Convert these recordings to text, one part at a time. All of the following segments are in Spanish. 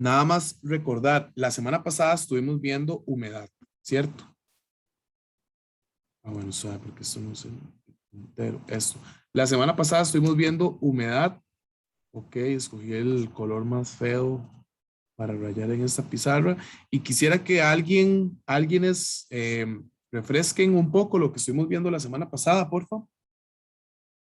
Nada más recordar, la semana pasada estuvimos viendo humedad, ¿cierto? Ah, bueno, suave, porque esto no es el entero. Esto. La semana pasada estuvimos viendo humedad. Ok, escogí el color más feo para rayar en esta pizarra. Y quisiera que alguienes refresquen un poco lo que estuvimos viendo la semana pasada, por favor,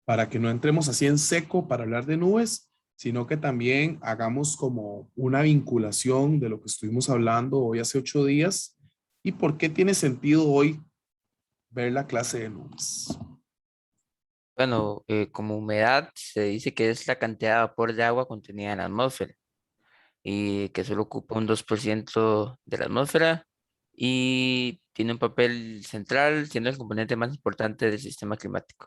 para que no entremos así en seco para hablar de nubes, sino que también hagamos como una vinculación de lo que estuvimos hablando hoy hace 8 días y por qué tiene sentido hoy ver la clase de nubes. Bueno, como humedad se dice que es la cantidad de vapor de agua contenida en la atmósfera y que solo ocupa un 2% de la atmósfera y tiene un papel central, siendo el componente más importante del sistema climático.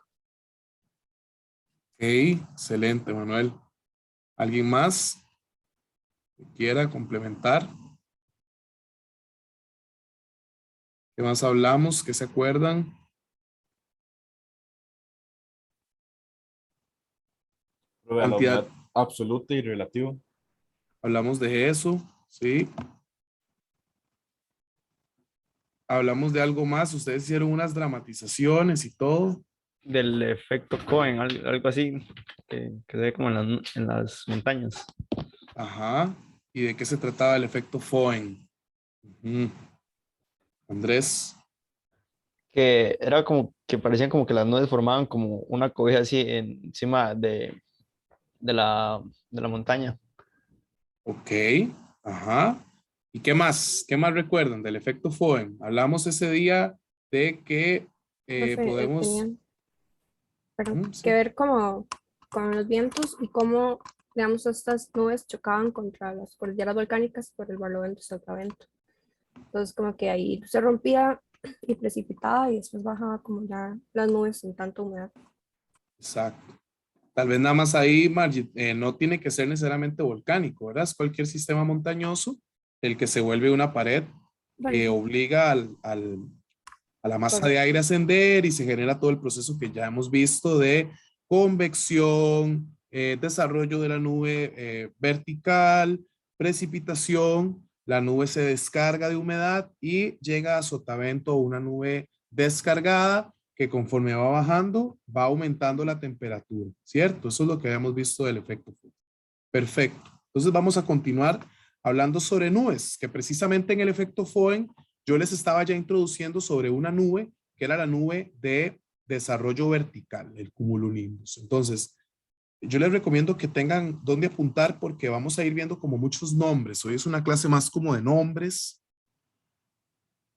Ok, excelente, Manuel. ¿Alguien más que quiera complementar? ¿Qué más hablamos? ¿Qué se acuerdan? Lo de la Cantidad, humedad absoluta y relativa. hablamos de eso, ¿sí? Hablamos de algo más. Ustedes hicieron unas dramatizaciones y todo. Del efecto Cohen, algo así, que se ve como en las montañas. Ajá. ¿Y de qué se trataba el efecto Foehn? Ujú. Andrés. Que era como que parecían como que las nubes formaban como una cobija así encima de de la montaña. Ok. Ajá. ¿Y qué más? ¿Qué más recuerdan del efecto Foehn? Hablamos ese día de que Profe, podemos... tenían, perdón, que Sí. ver como con los vientos y cómo, digamos, estas nubes chocaban contra las cordilleras volcánicas por el barlovento y sotavento. Entonces, como que ahí se rompía y precipitaba y después bajaba como ya las nubes sin tanta humedad. Exacto. Tal vez nada más ahí, Margie, no tiene que ser necesariamente volcánico, ¿verdad? Es cualquier sistema montañoso el que se vuelve una pared que Bueno, obliga a la masa de correcto. aire a ascender y se genera todo el proceso que ya hemos visto de convección, desarrollo de la nube vertical, precipitación, la nube se descarga de humedad y llega a sotavento, una nube descargada que conforme va bajando va aumentando la temperatura, ¿cierto? Eso es lo que habíamos visto del efecto Fock. Perfecto. Entonces vamos a continuar hablando sobre nubes, que precisamente en el efecto Foehn yo les estaba ya introduciendo sobre una nube que era la nube de desarrollo vertical, el cumulonimbus. Entonces, yo les recomiendo que tengan dónde apuntar porque vamos a ir viendo como muchos nombres. Hoy es una clase más como de nombres,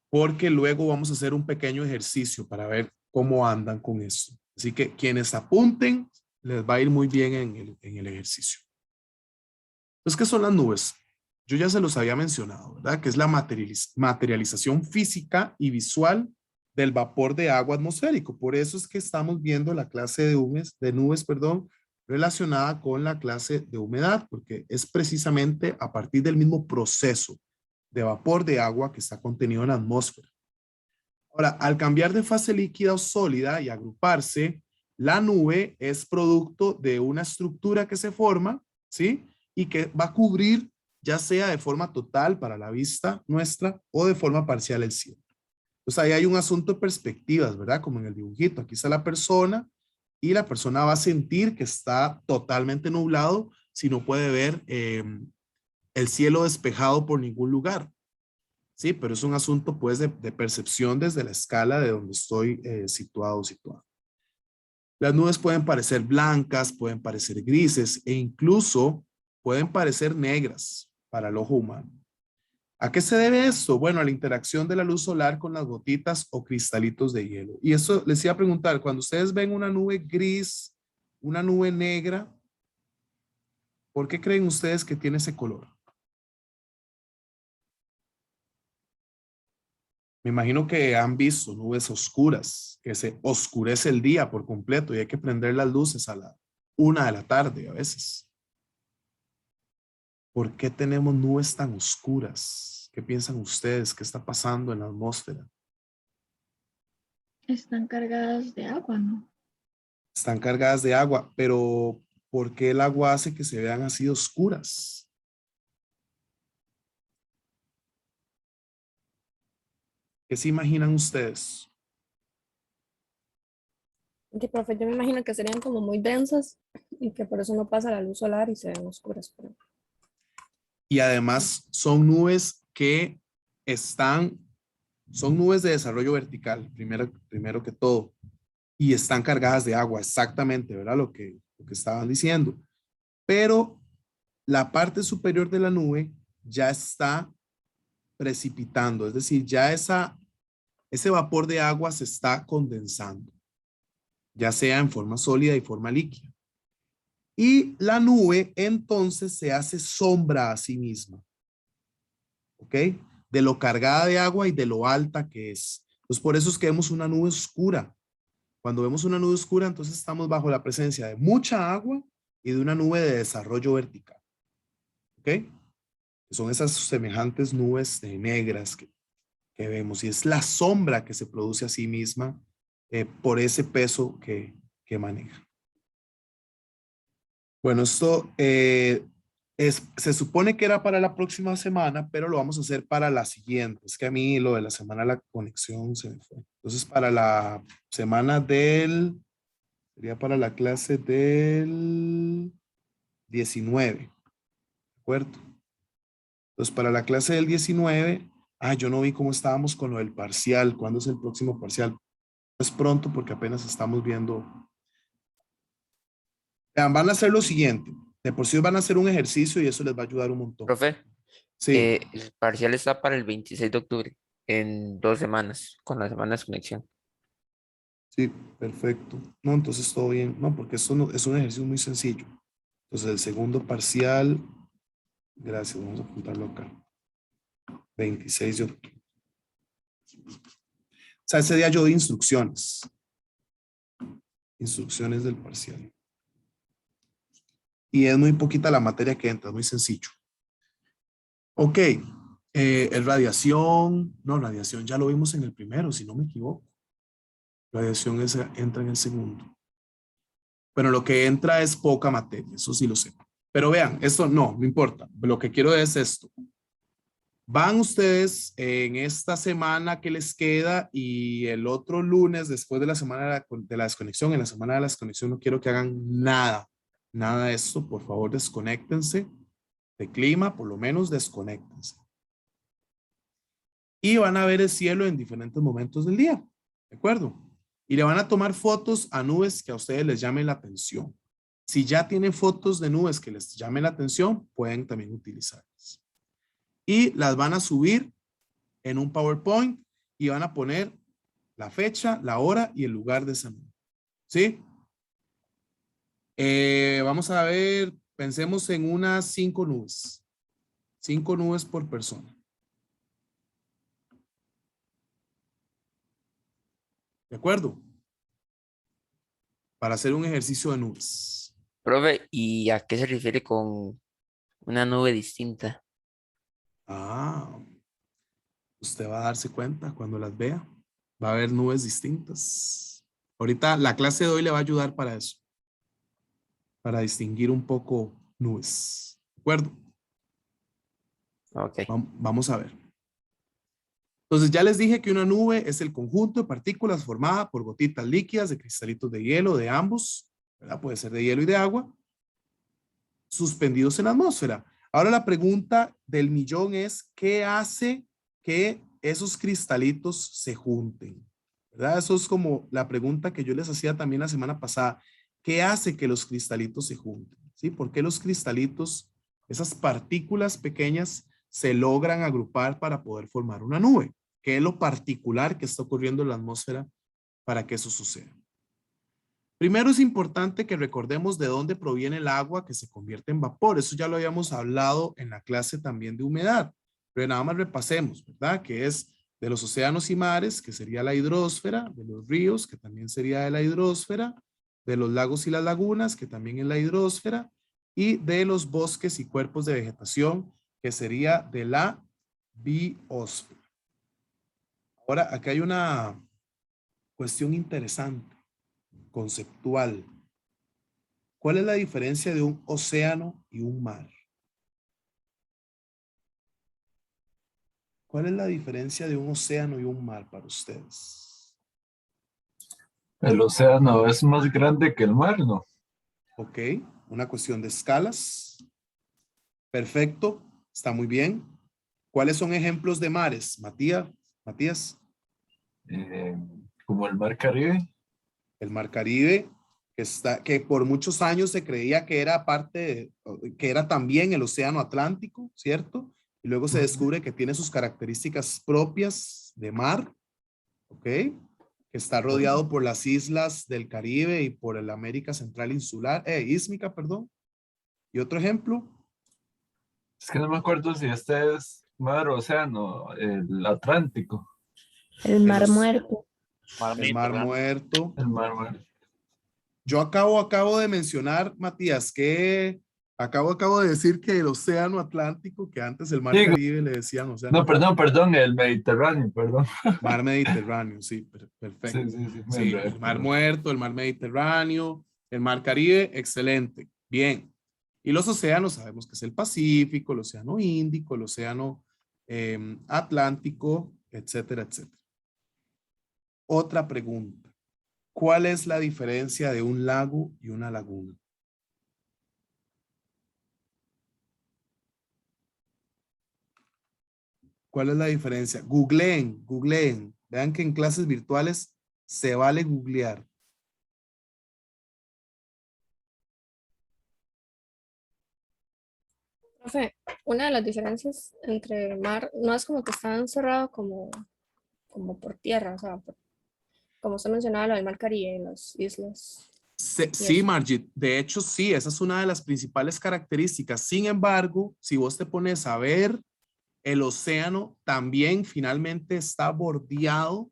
porque luego vamos a hacer un pequeño ejercicio para ver cómo andan con eso. Así que quienes apunten, les va a ir muy bien en el ejercicio. Entonces, ¿qué son las nubes? Yo ya se los había mencionado, ¿verdad? Que es la materialización física y visual del vapor de agua atmosférico. Por eso es que estamos viendo la clase de nubes, perdón, relacionada con la clase de humedad, porque es precisamente a partir del mismo proceso de vapor de agua que está contenido en la atmósfera. Ahora, al cambiar de fase líquida o sólida y agruparse, la nube es producto de una estructura que se forma, ¿sí? Y que va a cubrir ya sea de forma total para la vista nuestra o de forma parcial el cielo. Entonces ahí hay un asunto de perspectivas, ¿verdad? Como en el dibujito. Aquí está la persona y la persona va a sentir que está totalmente nublado si no puede ver el cielo despejado por ningún lugar. Sí, pero es un asunto pues de percepción desde la escala de donde estoy situado o situado. Las nubes pueden parecer blancas, pueden parecer grises e incluso pueden parecer negras para el ojo humano. ¿A qué se debe esto? Bueno, a la interacción de la luz solar con las gotitas o cristalitos de hielo. Y eso les iba a preguntar, cuando ustedes ven una nube gris, una nube negra, ¿por qué creen ustedes que tiene ese color? Me imagino que han visto nubes oscuras, que se oscurece el día por completo y hay que prender las luces a la 1 de la tarde a veces. ¿Por qué tenemos nubes tan oscuras? ¿Qué piensan ustedes? ¿Qué está pasando en la atmósfera? Están cargadas de agua, ¿no? Están cargadas de agua, pero ¿por qué el agua hace que se vean así oscuras? ¿Qué se imaginan ustedes? Que, profe, yo me imagino que serían como muy densas y que por eso no pasa la luz solar y se ven oscuras. Y además son nubes que son nubes de desarrollo vertical, primero que todo, y están cargadas de agua, exactamente, ¿verdad? Lo que estaban diciendo. Pero la parte superior de la nube ya está precipitando, es decir, ya ese vapor de agua se está condensando, ya sea en forma sólida y forma líquida. Y la nube entonces se hace sombra a sí misma, ¿ok? De lo cargada de agua y de lo alta que es. Pues por eso es que vemos una nube oscura. Cuando vemos una nube oscura, entonces estamos bajo la presencia de mucha agua y de una nube de desarrollo vertical, ¿ok? Son esas semejantes nubes negras que vemos y es la sombra que se produce a sí misma por ese peso que maneja. Bueno, esto se supone que era para la próxima semana, pero lo vamos a hacer para la siguiente. Es que a mí lo de la semana la conexión se me fue. Entonces, para la semana sería para la clase del 19, ¿de acuerdo? Entonces, para la clase del 19, yo no vi cómo estábamos con lo del parcial. ¿Cuándo es el próximo parcial? Es pronto porque apenas estamos viendo. Vean, van a hacer lo siguiente. De por sí van a hacer un ejercicio y eso les va a ayudar un montón. Profe, Sí, el parcial está para el 26 de octubre, en 2 semanas, con la semana de conexión. sí, perfecto. No, entonces todo bien. No, porque esto es un ejercicio muy sencillo. Entonces, el segundo parcial, gracias, vamos a apuntarlo acá. 26 de octubre. O sea, ese día yo di instrucciones. Instrucciones del parcial. Y es muy poquita la materia que entra, muy sencillo. Ok, el radiación, no, radiación ya lo vimos en el primero, si no me equivoco. Radiación entra en el segundo. Pero lo que entra es poca materia, eso sí lo sé. Pero vean, esto no importa. Lo que quiero es esto. Van ustedes en esta semana que les queda y el otro lunes, después de la semana de la desconexión, en la semana de la desconexión no quiero que hagan nada, nada de esto. Por favor, desconéctense de clima, por lo menos desconéctense. Y van a ver el cielo en diferentes momentos del día, ¿de acuerdo? Y le van a tomar fotos a nubes que a ustedes les llamen la atención. Si ya tienen fotos de nubes que les llamen la atención, pueden también utilizarlas. Y las van a subir en un PowerPoint y van a poner la fecha, la hora y el lugar de esa nube. ¿Sí? Vamos a ver, pensemos en unas 5 nubes. 5 nubes por persona. ¿De acuerdo? Para hacer un ejercicio de nubes. Profe, ¿y a qué se refiere con una nube distinta? Usted va a darse cuenta cuando las vea. Va a haber nubes distintas. Ahorita la clase de hoy le va a ayudar para eso. Para distinguir un poco nubes. ¿De acuerdo? Ok. Vamos a ver. Entonces ya les dije que una nube es el conjunto de partículas formada por gotitas líquidas de cristalitos de hielo de ambos, ¿verdad? Puede ser de hielo y de agua, suspendidos en la atmósfera. Ahora la pregunta del millón es, ¿qué hace que esos cristalitos se junten? ¿Verdad? Eso es como la pregunta que yo les hacía también la semana pasada. ¿Qué hace que los cristalitos se junten? ¿Sí? ¿Por qué los cristalitos, esas partículas pequeñas, se logran agrupar para poder formar una nube? ¿Qué es lo particular que está ocurriendo en la atmósfera para que eso suceda? Primero es importante que recordemos de dónde proviene el agua que se convierte en vapor. Eso ya lo habíamos hablado en la clase también de humedad. Pero nada más repasemos, ¿verdad? Que es de los océanos y mares, que sería la hidrósfera, de los ríos, que también sería de la hidrósfera, de los lagos y las lagunas, que también es la hidrósfera, y de los bosques y cuerpos de vegetación, que sería de la biosfera. Ahora, acá hay una cuestión interesante, conceptual. ¿Cuál es la diferencia de un océano y un mar? ¿Cuál es la diferencia de un océano y un mar para ustedes? El océano es más grande que el mar, ¿no? Ok, una cuestión de escalas. Perfecto, está muy bien. ¿Cuáles son ejemplos de mares, Matías? Como el mar Caribe. El mar Caribe, que por muchos años se creía que era que era también el océano Atlántico, ¿cierto? Y luego se descubre que tiene sus características propias de mar, ¿ok? Que está rodeado por las islas del Caribe y por el América Central Ísmica, perdón. Y otro ejemplo, Es que no me acuerdo si este es mar o océano, el Atlántico. El Mar oc- Muerto. el Mar Muerto. El mar muerto. Yo acabo de mencionar, Matías, que acabo de decir que el océano Atlántico, que antes el mar Digo, Caribe le decían océano no, Atlántico. perdón, el Mediterráneo, perdón. Mar Mediterráneo, sí, perfecto. Sí, me Sí, enredé, el mar perdón. Muerto, el mar Mediterráneo, el mar Caribe, excelente, bien. Y los océanos sabemos que es el Pacífico, el océano Índico, el océano Atlántico, etcétera, etcétera. Otra pregunta. ¿Cuál es la diferencia de un lago y una laguna? ¿Cuál es la diferencia? Googleen. Vean que en clases virtuales se vale googlear. Profe, una de las diferencias entre el mar no es como que está encerrado como por tierra, o sea, como usted mencionaba, lo del mar Caribe, las islas y Sí, eso. Margit, de hecho sí, esa es una de las principales características. Sin embargo, si vos te pones a ver, el océano también finalmente está bordeado,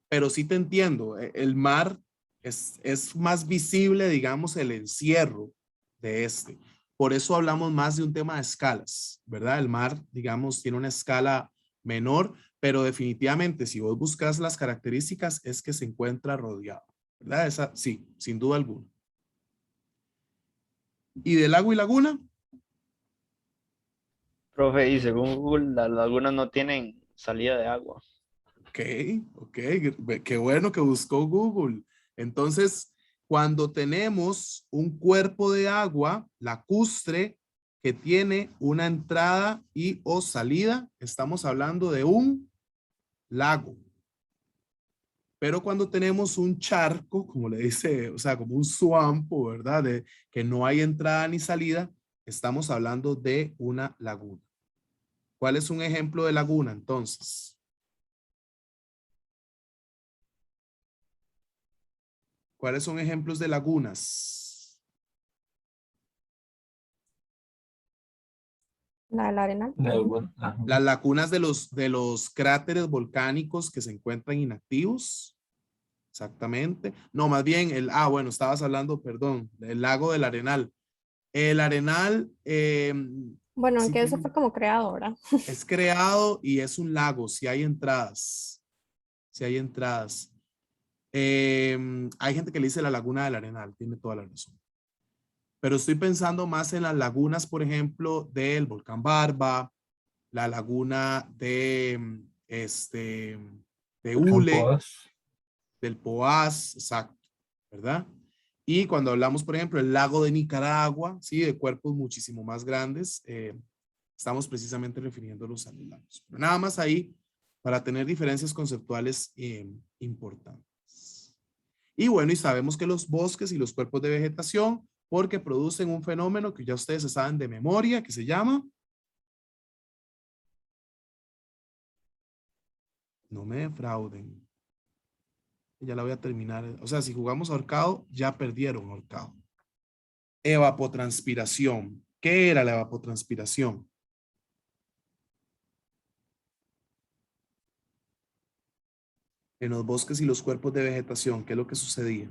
pero sí te entiendo, el mar es más visible, digamos, el encierro de este. Por eso hablamos más de un tema de escalas, ¿verdad? El mar, digamos, tiene una escala menor, pero definitivamente si vos buscas las características es que se encuentra rodeado, ¿verdad? Esa, sí, sin duda alguna. ¿Y del lago y laguna? Profe, y según Google, las lagunas no tienen salida de agua. Ok, qué bueno que buscó Google. Entonces, cuando tenemos un cuerpo de agua lacustre que tiene una entrada y o salida, estamos hablando de un lago. Pero cuando tenemos un charco, como le dice, o sea, como un suampo, ¿verdad? Que no hay entrada ni salida, estamos hablando de una laguna. ¿Cuál es un ejemplo de laguna entonces? ¿Cuáles son ejemplos de lagunas? La del Arenal. Ajá. Las lagunas de los cráteres volcánicos que se encuentran inactivos. Exactamente. No, más bien bueno, estabas hablando, perdón, del lago del Arenal. El Arenal Bueno, sí aunque eso fue como creado, ¿verdad? es creado y es un lago, si hay entradas. Si hay entradas. Hay gente que le dice la laguna del Arenal, tiene toda la razón. Pero estoy pensando más en las lagunas, por ejemplo, del volcán Barba, la laguna de Hule, Campoas. del Poás, exacto, ¿verdad? Y cuando hablamos, por ejemplo, el lago de Nicaragua, sí, de cuerpos muchísimo más grandes, estamos precisamente refiriéndonos a los lagos. Pero nada más ahí para tener diferencias conceptuales importantes. Y bueno, y sabemos que los bosques y los cuerpos de vegetación, porque producen un fenómeno que ya ustedes saben de memoria, que se llama... No me defrauden. Ya la voy a terminar. O sea, si jugamos ahorcado, ya perdieron ahorcado. Evapotranspiración. ¿Qué era la evapotranspiración? En los bosques y los cuerpos de vegetación, ¿qué es lo que sucedía?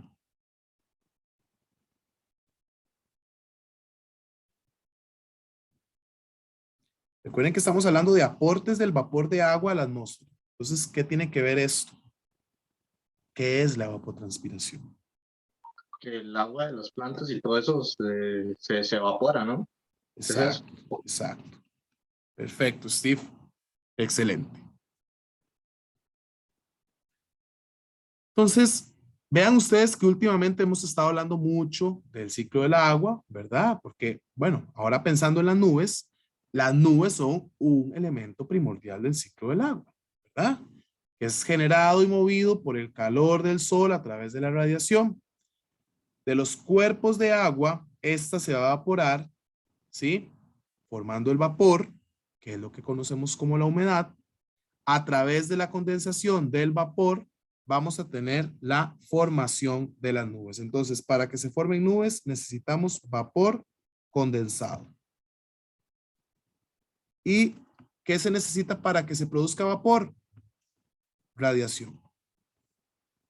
Recuerden que estamos hablando de aportes del vapor de agua a la atmósfera. Entonces, ¿qué tiene que ver esto? ¿Qué es la evapotranspiración? Que el agua de las plantas y todo eso se evapora, ¿no? ¿Qué es eso? Exacto, exacto. Perfecto, Steve. Excelente. Entonces, vean ustedes que últimamente hemos estado hablando mucho del ciclo del agua, ¿verdad? Porque, bueno, ahora pensando en las nubes son un elemento primordial del ciclo del agua, ¿verdad? Que es generado y movido por el calor del sol a través de la radiación. De los cuerpos de agua, esta se va a evaporar, ¿sí? Formando el vapor, que es lo que conocemos como la humedad. A través de la condensación del vapor, vamos a tener la formación de las nubes. Entonces, para que se formen nubes, necesitamos vapor condensado. ¿Y qué se necesita para que se produzca vapor? Radiación.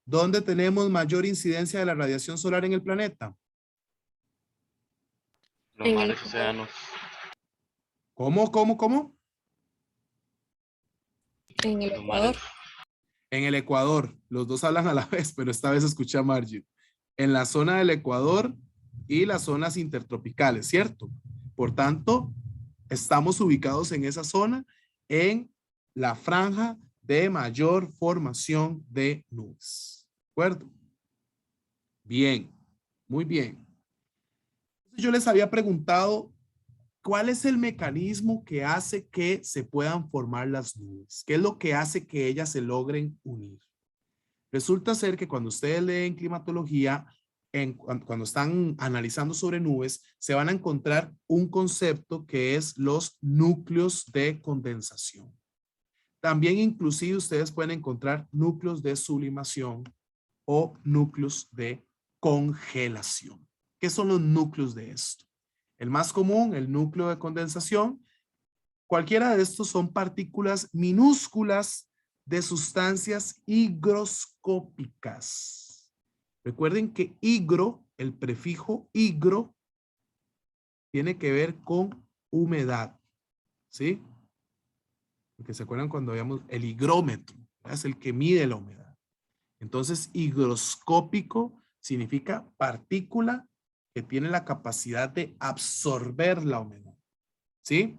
¿Dónde tenemos mayor incidencia de la radiación solar en el planeta? Los En el mares, océanos. ¿Cómo? En el Ecuador. En el Ecuador. Los dos hablan a la vez, pero esta vez escuché a Margie. En la zona del Ecuador y las zonas intertropicales, ¿cierto? Por tanto, estamos ubicados en esa zona, en la franja de mayor formación de nubes. ¿De acuerdo? Bien, muy bien. Yo les había preguntado, ¿cuál es el mecanismo que hace que se puedan formar las nubes? ¿Qué es lo que hace que ellas se logren unir? Resulta ser que cuando ustedes leen climatología, cuando están analizando sobre nubes, se van a encontrar un concepto que es los núcleos de condensación. También inclusive ustedes pueden encontrar núcleos de sublimación o núcleos de congelación. ¿Qué son los núcleos de esto? El más común, el núcleo de condensación. Cualquiera de estos son partículas minúsculas de sustancias higroscópicas. Recuerden que higro, el prefijo higro, tiene que ver con humedad, ¿sí? Porque se acuerdan cuando habíamos el higrómetro, es el que mide la humedad. Entonces, higroscópico significa partícula que tiene la capacidad de absorber la humedad, ¿sí?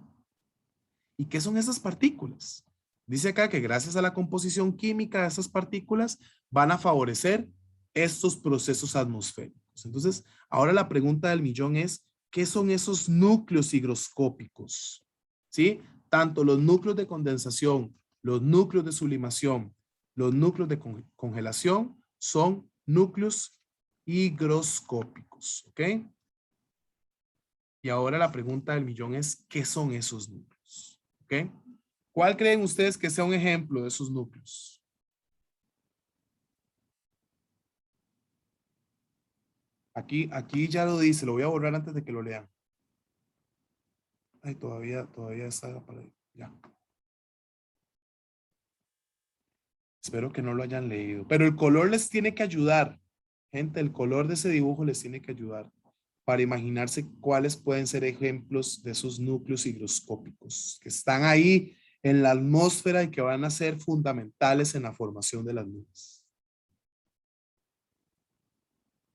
¿Y qué son esas partículas? Dice acá que gracias a la composición química de esas partículas van a favorecer estos procesos atmosféricos. Entonces, ahora la pregunta del millón es, ¿qué son esos núcleos higroscópicos? ¿Sí? Tanto los núcleos de condensación, los núcleos de sublimación, los núcleos de congelación son núcleos higroscópicos. ¿Ok? Y ahora la pregunta del millón es, ¿qué son esos núcleos? ¿Ok? ¿Cuál creen ustedes que sea un ejemplo de esos núcleos? Aquí ya lo dice, lo voy a borrar antes de que lo lean. Ay, todavía está para ahí. Ya. Espero que no lo hayan leído. Pero el color les tiene que ayudar. Gente, el color de ese dibujo les tiene que ayudar para imaginarse cuáles pueden ser ejemplos de esos núcleos higroscópicos que están ahí en la atmósfera y que van a ser fundamentales en la formación de las nubes.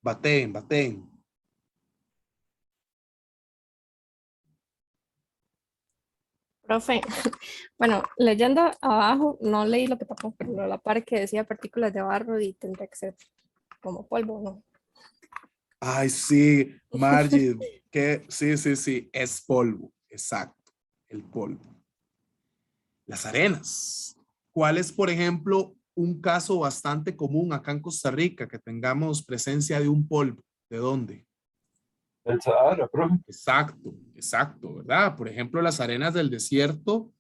Baten. Profe, bueno, leyendo abajo, no leí lo que tapó, pero la parte que decía partículas de barro y tendría que ser como polvo, ¿no? Ay, sí, Margie, que sí, es polvo, exacto, el polvo. Las arenas. ¿Cuál es, por ejemplo, un caso bastante común acá en Costa Rica que tengamos presencia de un polvo? ¿De dónde? El Sahara, profe. Exacto, ¿verdad? Por ejemplo, las arenas del desierto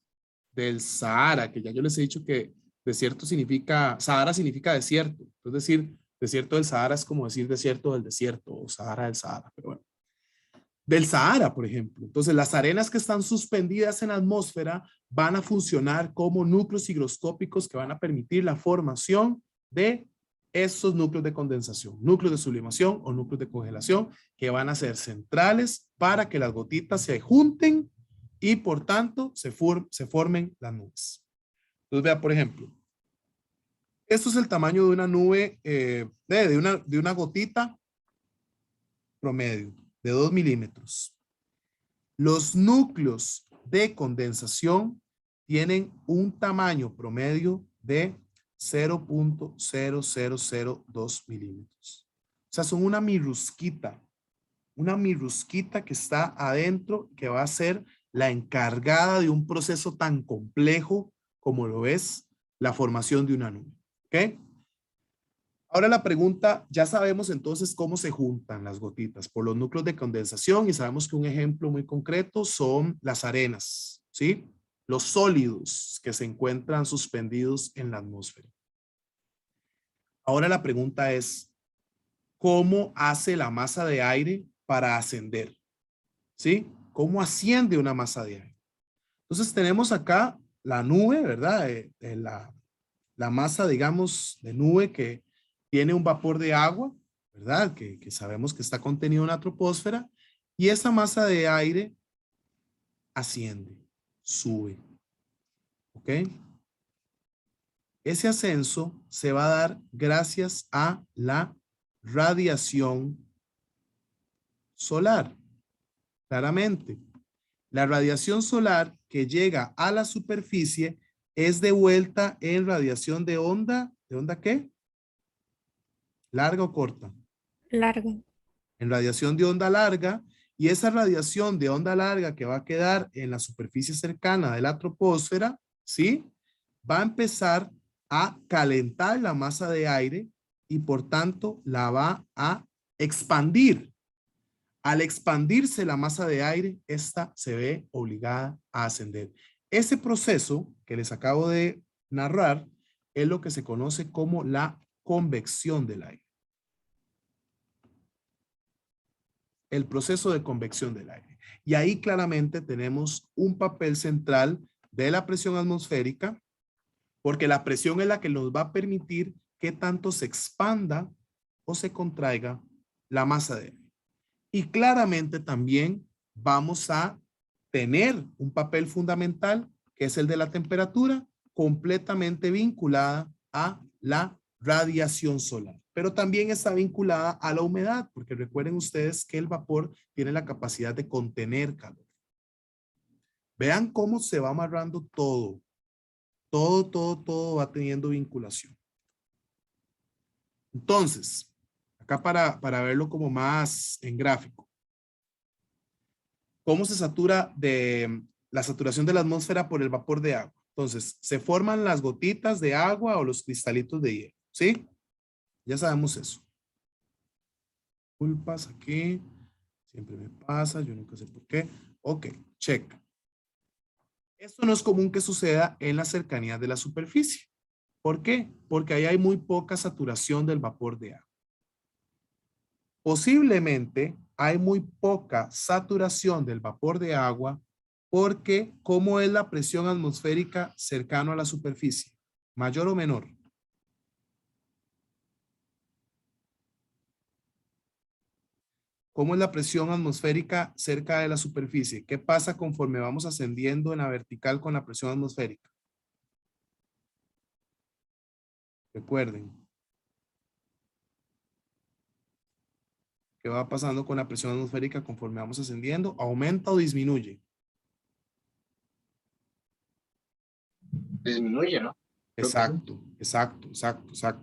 del Sahara, que ya yo les he dicho que desierto significa, Sahara significa desierto, es decir, desierto del Sahara es como decir desierto del desierto o Sahara del Sahara, pero bueno. Del Sahara, por ejemplo. Entonces, las arenas que están suspendidas en la atmósfera van a funcionar como núcleos higroscópicos que van a permitir la formación de estos núcleos de condensación, núcleos de sublimación o núcleos de congelación que van a ser centrales para que las gotitas se junten y por tanto se formen las nubes. Entonces, vea, por ejemplo, esto es el tamaño de una nube, de una gotita promedio de 2 milímetros. Los núcleos de condensación tienen un tamaño promedio de 0.0002 milímetros. O sea, son una mirrusquita que está adentro, que va a ser la encargada de un proceso tan complejo como lo es la formación de una nube. ¿Ok? Ahora la pregunta, ya sabemos entonces cómo se juntan las gotitas por los núcleos de condensación y sabemos que un ejemplo muy concreto son las arenas, ¿sí? Los sólidos que se encuentran suspendidos en la atmósfera. Ahora la pregunta es, ¿cómo hace la masa de aire para ascender? ¿Sí? ¿Cómo asciende una masa de aire? Entonces tenemos acá la nube, ¿verdad? La masa, digamos, de nube que tiene un vapor de agua, ¿verdad? Que sabemos que está contenido en la troposfera, y esa masa de aire asciende, sube. ¿Ok? Ese ascenso se va a dar gracias a la radiación solar. Claramente, la radiación solar que llega a la superficie es de vuelta en radiación de onda. ¿De onda qué? ¿Larga o corta? Largo. En radiación de onda larga, y esa radiación de onda larga que va a quedar en la superficie cercana de la troposfera, ¿sí? Va a empezar a calentar la masa de aire y por tanto la va a expandir. Al expandirse la masa de aire, esta se ve obligada a ascender. Ese proceso que les acabo de narrar es lo que se conoce como la convección del aire. El proceso de convección del aire. Y ahí claramente tenemos un papel central de la presión atmosférica, porque la presión es la que nos va a permitir que tanto se expanda o se contraiga la masa de aire. Y claramente también vamos a tener un papel fundamental, que es el de la temperatura, completamente vinculada a la radiación solar. Pero también está vinculada a la humedad, porque recuerden ustedes que el vapor tiene la capacidad de contener calor. Vean cómo se va amarrando todo. Todo va teniendo vinculación. Entonces, acá para verlo como más en gráfico. ¿Cómo se satura de la saturación de la atmósfera por el vapor de agua? Entonces, se forman las gotitas de agua o los cristalitos de hielo, ¿sí? Ya sabemos eso. Culpas aquí. Siempre me pasa, yo nunca sé por qué. Ok, check. Esto no es común que suceda en las cercanías de la superficie. ¿Por qué? Porque ahí hay muy poca saturación del vapor de agua. Posiblemente hay muy poca saturación del vapor de agua porque ¿cómo es la presión atmosférica cercano a la superficie? ¿Mayor o menor? ¿Cómo es la presión atmosférica cerca de la superficie? ¿Qué pasa conforme vamos ascendiendo en la vertical con la presión atmosférica? Recuerden. ¿Qué va pasando con la presión atmosférica conforme vamos ascendiendo? ¿Aumenta o disminuye? Disminuye, ¿no? Exacto.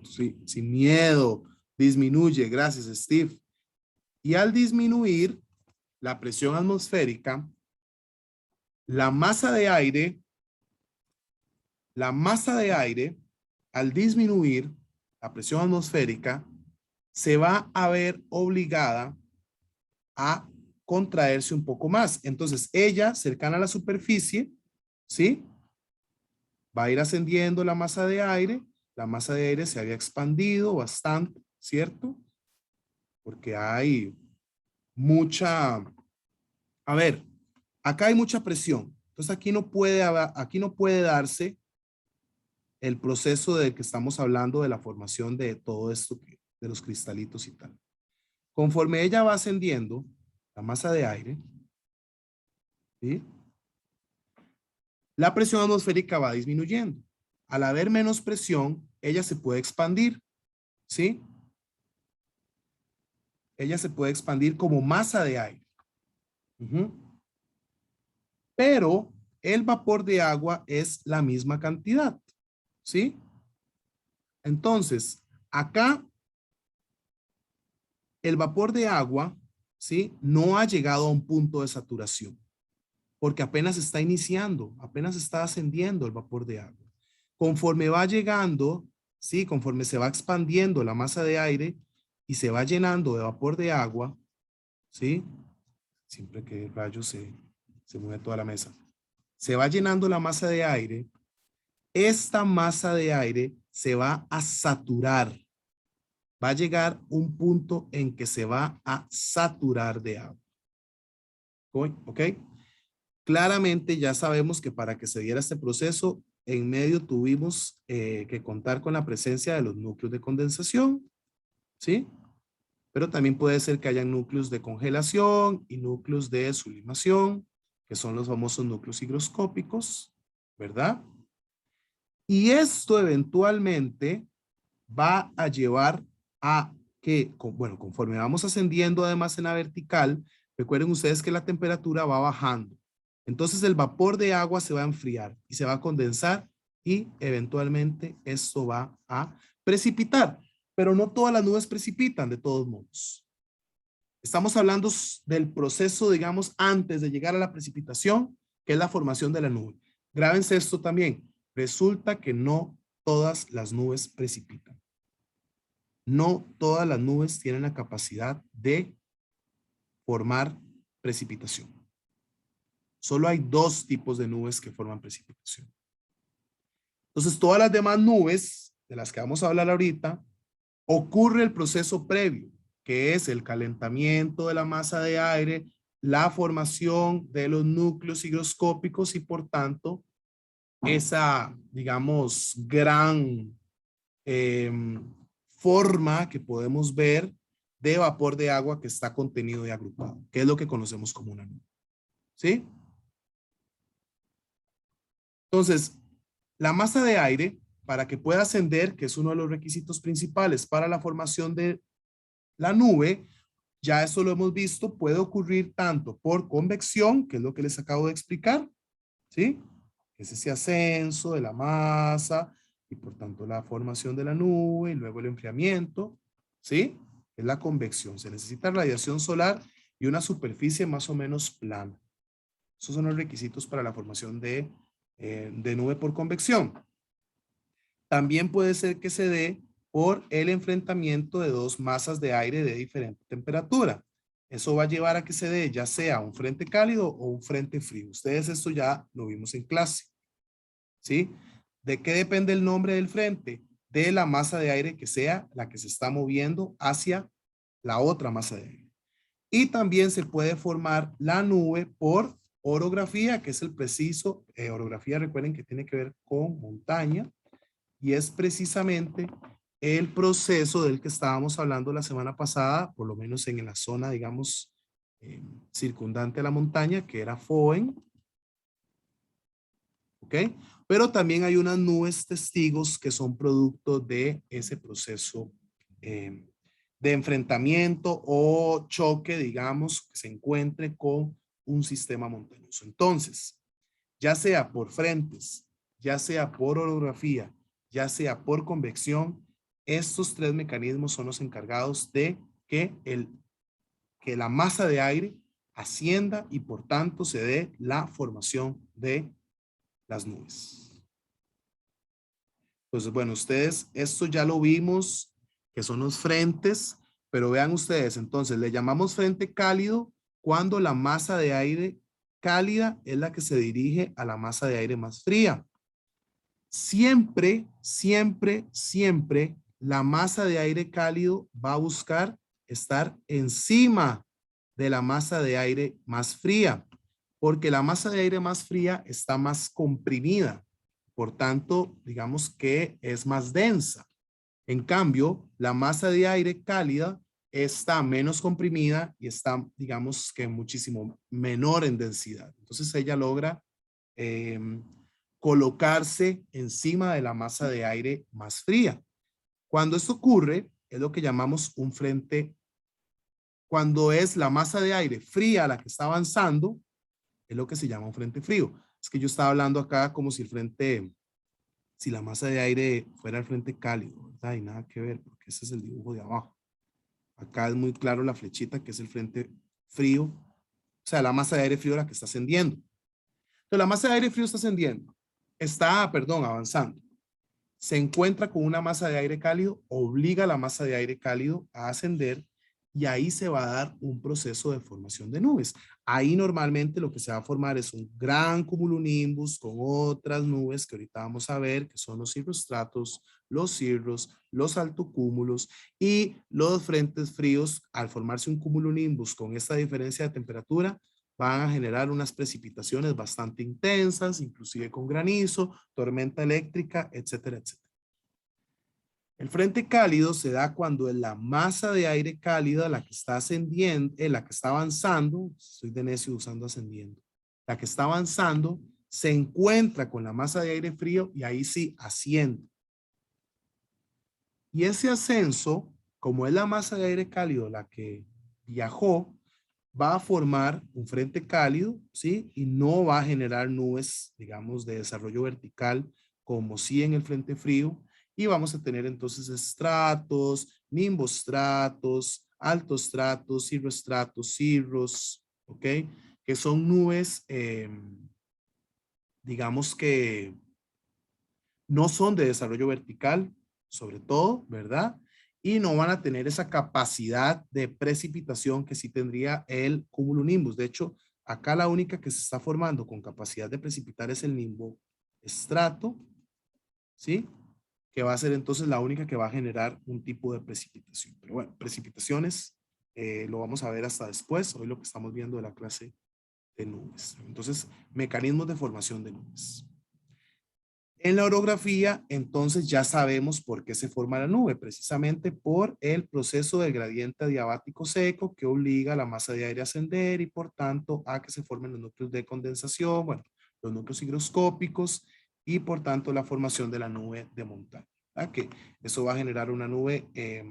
Sí, sin miedo. Disminuye. Gracias, Steve. Y al disminuir la presión atmosférica, la masa de aire, al disminuir la presión atmosférica, se va a ver obligada a contraerse un poco más. Entonces, ella, cercana a la superficie, ¿sí? Va a ir ascendiendo la masa de aire. La masa de aire se había expandido bastante, ¿cierto? Porque hay mucha, a ver, acá hay mucha presión. Entonces aquí no puede darse el proceso del que estamos hablando de la formación de todo esto, de los cristalitos y tal. Conforme ella va ascendiendo, la masa de aire, ¿sí? La presión atmosférica va disminuyendo. Al haber menos presión, ella se puede expandir, ¿sí? Ella se puede expandir como masa de aire. Pero el vapor de agua es la misma cantidad, ¿sí? Entonces, acá el vapor de agua, ¿sí? No ha llegado a un punto de saturación, porque apenas está iniciando, apenas está ascendiendo el vapor de agua. Conforme va llegando, ¿sí? Conforme se va expandiendo la masa de aire y se va llenando de vapor de agua, ¿sí? Siempre que el rayo se mueve toda la mesa. Se va llenando la masa de aire. Esta masa de aire se va a saturar. Va a llegar un punto en que se va a saturar de agua. ¿Ok? Claramente ya sabemos que para que se diera este proceso, en medio tuvimos que contar con la presencia de los núcleos de condensación, ¿sí? Pero también puede ser que hayan núcleos de congelación y núcleos de sublimación, que son los famosos núcleos higroscópicos, ¿verdad? Y esto eventualmente va a llevar a que, bueno, conforme vamos ascendiendo además en la vertical, recuerden ustedes que la temperatura va bajando. Entonces el vapor de agua se va a enfriar y se va a condensar y eventualmente esto va a precipitar. Pero no todas las nubes precipitan de todos modos. Estamos hablando del proceso, digamos, antes de llegar a la precipitación, que es la formación de la nube. Grábense esto también. Resulta que no todas las nubes precipitan. No todas las nubes tienen la capacidad de formar precipitación. Solo hay dos tipos de nubes que forman precipitación. Entonces, todas las demás nubes, de las que vamos a hablar ahorita, ocurre el proceso previo, que es el calentamiento de la masa de aire, la formación de los núcleos higroscópicos y, por tanto, esa, digamos, gran forma que podemos ver de vapor de agua que está contenido y agrupado, que es lo que conocemos como una nube. ¿Sí? Entonces, la masa de aire, para que pueda ascender, que es uno de los requisitos principales para la formación de la nube, ya eso lo hemos visto, puede ocurrir tanto por convección, que es lo que les acabo de explicar, ¿sí? Es ese ascenso de la masa y por tanto la formación de la nube y luego el enfriamiento, ¿sí? Es la convección. Se necesita radiación solar y una superficie más o menos plana. Esos son los requisitos para la formación de nube por convección. También puede ser que se dé por el enfrentamiento de dos masas de aire de diferente temperatura. Eso va a llevar a que se dé ya sea un frente cálido o un frente frío. Ustedes esto ya lo vimos en clase. ¿Sí? ¿De qué depende el nombre del frente? De la masa de aire que sea la que se está moviendo hacia la otra masa de aire. Y también se puede formar la nube por orografía, que es el preciso, orografía recuerden que tiene que ver con montaña, y es precisamente el proceso del que estábamos hablando la semana pasada, por lo menos en la zona, digamos, circundante a la montaña, que era Foehn. ¿Ok? Pero también hay unas nubes testigos que son producto de ese proceso de enfrentamiento o choque, digamos, que se encuentre con un sistema montañoso. Entonces, ya sea por frentes, ya sea por orografía, ya sea por convección, estos tres mecanismos son los encargados de que la masa de aire ascienda y por tanto se dé la formación de las nubes. Entonces, bueno, ustedes, esto ya lo vimos, que son los frentes, pero vean ustedes, entonces le llamamos frente cálido cuando la masa de aire cálida es la que se dirige a la masa de aire más fría. Siempre, siempre, siempre la masa de aire cálido va a buscar estar encima de la masa de aire más fría, porque la masa de aire más fría está más comprimida. Por tanto, digamos que es más densa. En cambio, la masa de aire cálida está menos comprimida y está, digamos que muchísimo menor en densidad. Entonces ella logra colocarse encima de la masa de aire más fría. Cuando esto ocurre, es lo que llamamos un frente. Cuando es la masa de aire fría la que está avanzando, es lo que se llama un frente frío. Es que yo estaba hablando acá como si el frente si la masa de aire fuera el frente cálido, ¿verdad? Y nada que ver, porque ese es el dibujo de abajo. Acá es muy claro la flechita que es el frente frío, o sea, la masa de aire frío la que está ascendiendo. Entonces, la masa de aire frío está ascendiendo, avanzando. Se encuentra con una masa de aire cálido, obliga a la masa de aire cálido a ascender y ahí se va a dar un proceso de formación de nubes. Ahí normalmente lo que se va a formar es un gran cumulonimbus con otras nubes que ahorita vamos a ver, que son los cirrostratos, los cirros, los altocúmulos y los frentes fríos. Al formarse un cumulonimbus con esta diferencia de temperatura, van a generar unas precipitaciones bastante intensas, inclusive con granizo, tormenta eléctrica, etcétera, etcétera. El frente cálido se da cuando la masa de aire cálida, la que está ascendiendo, la que está avanzando, soy de necio usando ascendiendo, la que está avanzando se encuentra con la masa de aire frío y ahí sí asciende. Y ese ascenso, como es la masa de aire cálido la que viajó, va a formar un frente cálido, ¿sí? Y no va a generar nubes, digamos, de desarrollo vertical, como sí en el frente frío. Y vamos a tener entonces estratos, nimbostratos, altostratos, cirrostratos, cirros, ¿ok? Que son nubes, digamos que no son de desarrollo vertical, sobre todo, ¿verdad? Y no van a tener esa capacidad de precipitación que sí tendría el cumulonimbus. De hecho, acá la única que se está formando con capacidad de precipitar es el nimbo estrato, ¿sí? Que va a ser entonces la única que va a generar un tipo de precipitación. Pero bueno, precipitaciones lo vamos a ver hasta después. Hoy lo que estamos viendo de la clase de nubes. Entonces, mecanismos de formación de nubes. En la orografía, entonces ya sabemos por qué se forma la nube, precisamente por el proceso del gradiente adiabático seco que obliga a la masa de aire a ascender y por tanto a que se formen los núcleos de condensación, bueno, los núcleos higroscópicos y por tanto la formación de la nube de montaña. ¿Verdad? Que eso va a generar una nube que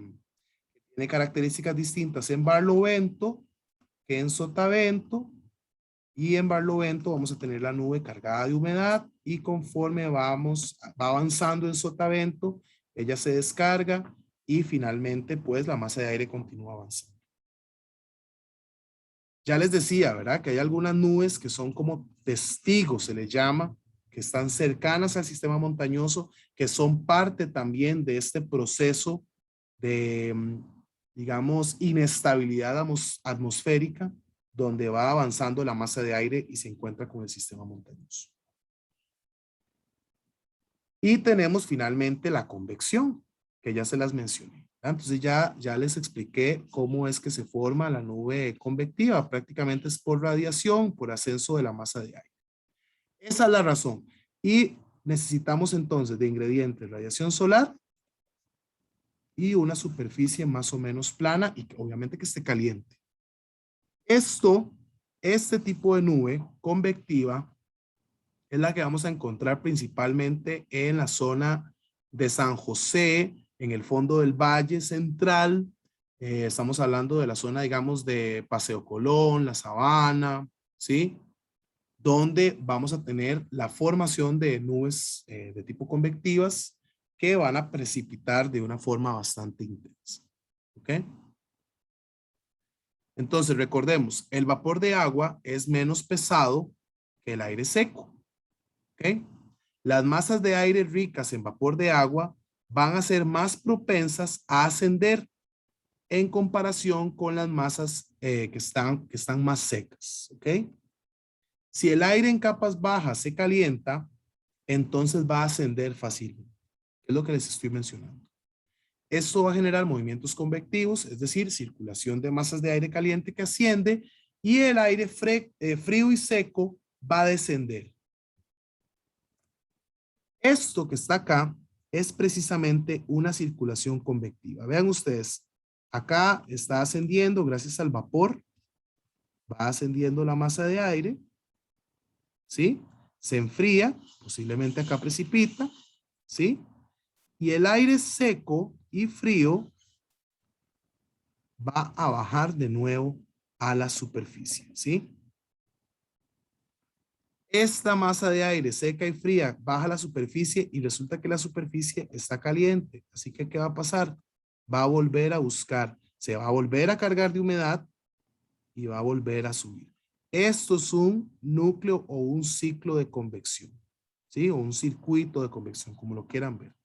tiene características distintas en barlovento que en sotavento. Y en barlovento vamos a tener la nube cargada de humedad y conforme va avanzando en sotavento, ella se descarga y finalmente pues la masa de aire continúa avanzando. Ya les decía, ¿verdad? Que hay algunas nubes que son como testigos, se les llama, que están cercanas al sistema montañoso, que son parte también de este proceso de, digamos, inestabilidad atmosférica, donde va avanzando la masa de aire y se encuentra con el sistema montañoso. Y tenemos finalmente la convección, que ya se las mencioné. Entonces ya les expliqué cómo es que se forma la nube convectiva. Prácticamente es por radiación, por ascenso de la masa de aire. Esa es la razón. Y necesitamos entonces de ingredientes radiación solar y una superficie más o menos plana y obviamente que esté caliente. Este tipo de nube convectiva es la que vamos a encontrar principalmente en la zona de San José, en el fondo del Valle Central. Estamos hablando de la zona, digamos, de Paseo Colón, La Sabana, ¿sí? Donde vamos a tener la formación de nubes de tipo convectivas que van a precipitar de una forma bastante intensa. ¿Ok? Entonces, recordemos, el vapor de agua es menos pesado que el aire seco. ¿Ok? Las masas de aire ricas en vapor de agua van a ser más propensas a ascender en comparación con las masas que están más secas. ¿Ok? Si el aire en capas bajas se calienta, entonces va a ascender fácilmente. Es lo que les estoy mencionando. Esto va a generar movimientos convectivos, es decir, circulación de masas de aire caliente que asciende y el aire frío y seco va a descender. Esto que está acá es precisamente una circulación convectiva. Vean ustedes, acá está ascendiendo gracias al vapor, va ascendiendo la masa de aire, ¿sí? Se enfría, posiblemente acá precipita, ¿sí? Y el aire seco y frío va a bajar de nuevo a la superficie, ¿sí? Esta masa de aire seca y fría baja a la superficie y resulta que la superficie está caliente. Así que, ¿qué va a pasar? Va a volver a buscar, se va a volver a cargar de humedad y va a volver a subir. Esto es un núcleo o un ciclo de convección, ¿sí? O un circuito de convección, como lo quieran ver.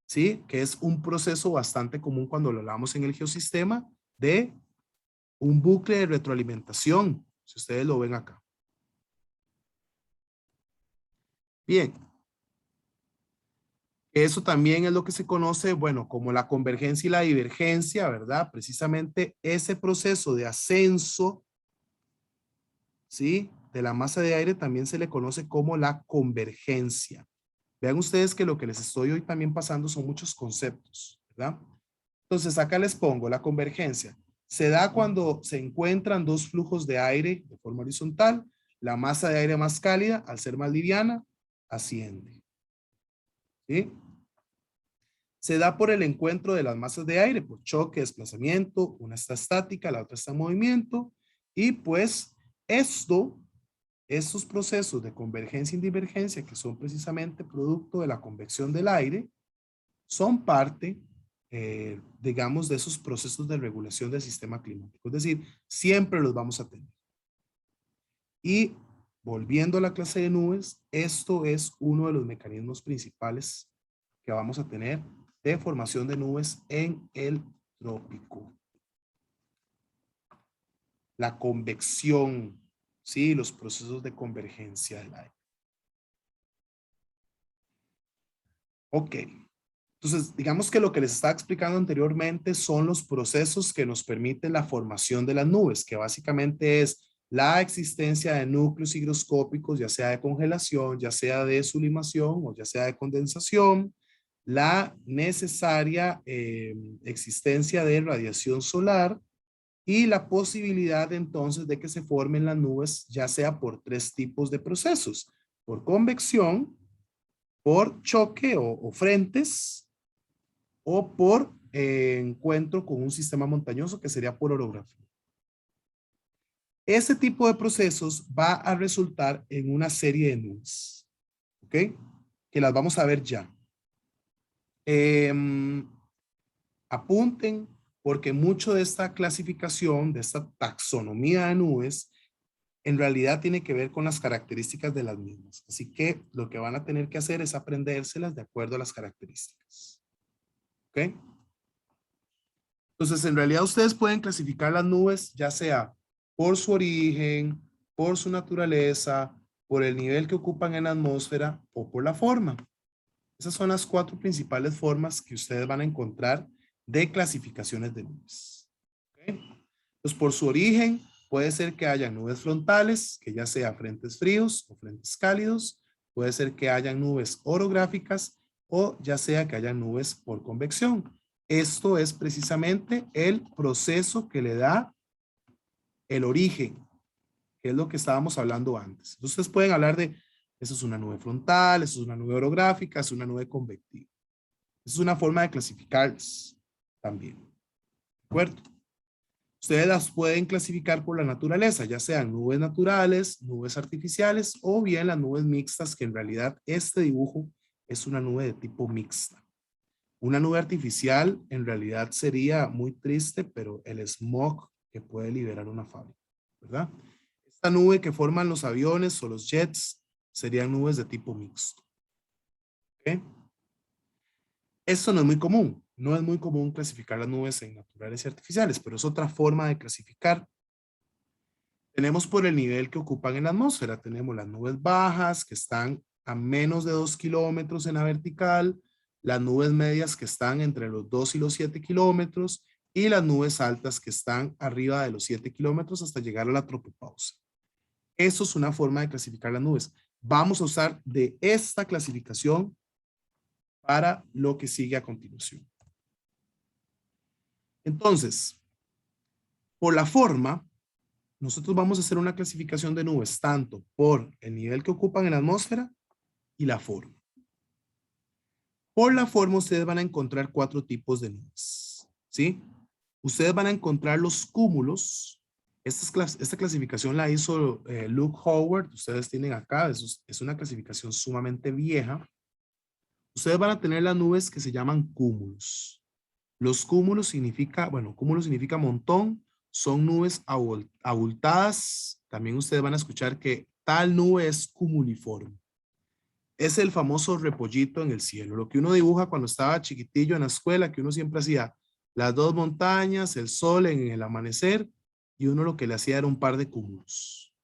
¿Sí? Que es un proceso bastante común cuando lo hablamos en el geosistema de un bucle de retroalimentación, si ustedes lo ven acá. Bien. Eso también es lo que se conoce, bueno, como la convergencia y la divergencia, ¿verdad? Precisamente ese proceso de ascenso, ¿sí? De la masa de aire también se le conoce como la convergencia. Vean ustedes que lo que les estoy hoy también pasando son muchos conceptos, ¿verdad? Entonces acá les pongo la convergencia. Se da cuando se encuentran dos flujos de aire de forma horizontal. La masa de aire más cálida, al ser más liviana, asciende. ¿Sí? Se da por el encuentro de las masas de aire, por choque, desplazamiento. Una está estática, la otra está en movimiento. Y pues estos procesos de convergencia y divergencia, que son precisamente producto de la convección del aire, son parte, digamos, de esos procesos de regulación del sistema climático. Es decir, siempre los vamos a tener. Y volviendo a la clase de nubes, esto es uno de los mecanismos principales que vamos a tener de formación de nubes en el trópico. La convección, ¿sí? Los procesos de convergencia del aire. Ok. Entonces, digamos que lo que les estaba explicando anteriormente son los procesos que nos permiten la formación de las nubes, que básicamente es la existencia de núcleos higroscópicos, ya sea de congelación, ya sea de sublimación o ya sea de condensación, la necesaria existencia de radiación solar y la posibilidad entonces de que se formen las nubes, ya sea por tres tipos de procesos: por convección, por choque o frentes, o por encuentro con un sistema montañoso, que sería por orografía. Ese tipo de procesos va a resultar en una serie de nubes, ¿ok? Que las vamos a ver ya. Apunten, porque mucho de esta clasificación, de esta taxonomía de nubes, en realidad tiene que ver con las características de las mismas. Así que lo que van a tener que hacer es aprendérselas de acuerdo a las características. ¿Ok? Entonces, en realidad ustedes pueden clasificar las nubes ya sea por su origen, por su naturaleza, por el nivel que ocupan en la atmósfera o por la forma. Esas son las cuatro principales formas que ustedes van a encontrar de clasificaciones de nubes. ¿Okay? Entonces, por su origen, puede ser que haya nubes frontales, que ya sea frentes fríos o frentes cálidos. Puede ser que hayan nubes orográficas o ya sea que haya nubes por convección. Esto es precisamente el proceso que le da el origen, que es lo que estábamos hablando antes. Entonces, ustedes pueden hablar de, eso es una nube frontal, eso es una nube orográfica, es una nube convectiva. Esa es una forma de clasificarlas también. ¿De acuerdo? Ustedes las pueden clasificar por la naturaleza, ya sean nubes naturales, nubes artificiales o bien las nubes mixtas, que en realidad este dibujo es una nube de tipo mixta. Una nube artificial en realidad sería muy triste, pero el smog que puede liberar una fábrica, ¿verdad? Esta nube que forman los aviones o los jets serían nubes de tipo mixto. ¿Ok? Esto no es muy común. No es muy común clasificar las nubes en naturales y artificiales, pero es otra forma de clasificar. Tenemos por el nivel que ocupan en la atmósfera. Tenemos las nubes bajas que están a menos de 2 kilómetros en la vertical, las nubes medias que están entre los 2 y los 7 kilómetros y las nubes altas que están arriba de los 7 kilómetros hasta llegar a la tropopausa. Eso es una forma de clasificar las nubes. Vamos a usar de esta clasificación para lo que sigue a continuación. Entonces, por la forma, nosotros vamos a hacer una clasificación de nubes tanto por el nivel que ocupan en la atmósfera y la forma. Por la forma ustedes van a encontrar 4 tipos de nubes, ¿sí? Ustedes van a encontrar los cúmulos, Esta clasificación la hizo Luke Howard. Ustedes tienen acá, es una clasificación sumamente vieja. Ustedes van a tener las nubes que se llaman cúmulos. Los cúmulos significa, bueno, cúmulo significa montón, son nubes abultadas. También ustedes van a escuchar que tal nube es cumuliforme. Es el famoso repollito en el cielo, lo que uno dibuja cuando estaba chiquitillo en la escuela, que uno siempre hacía las dos montañas, el sol en el amanecer, y uno lo que le hacía era un par de cúmulos.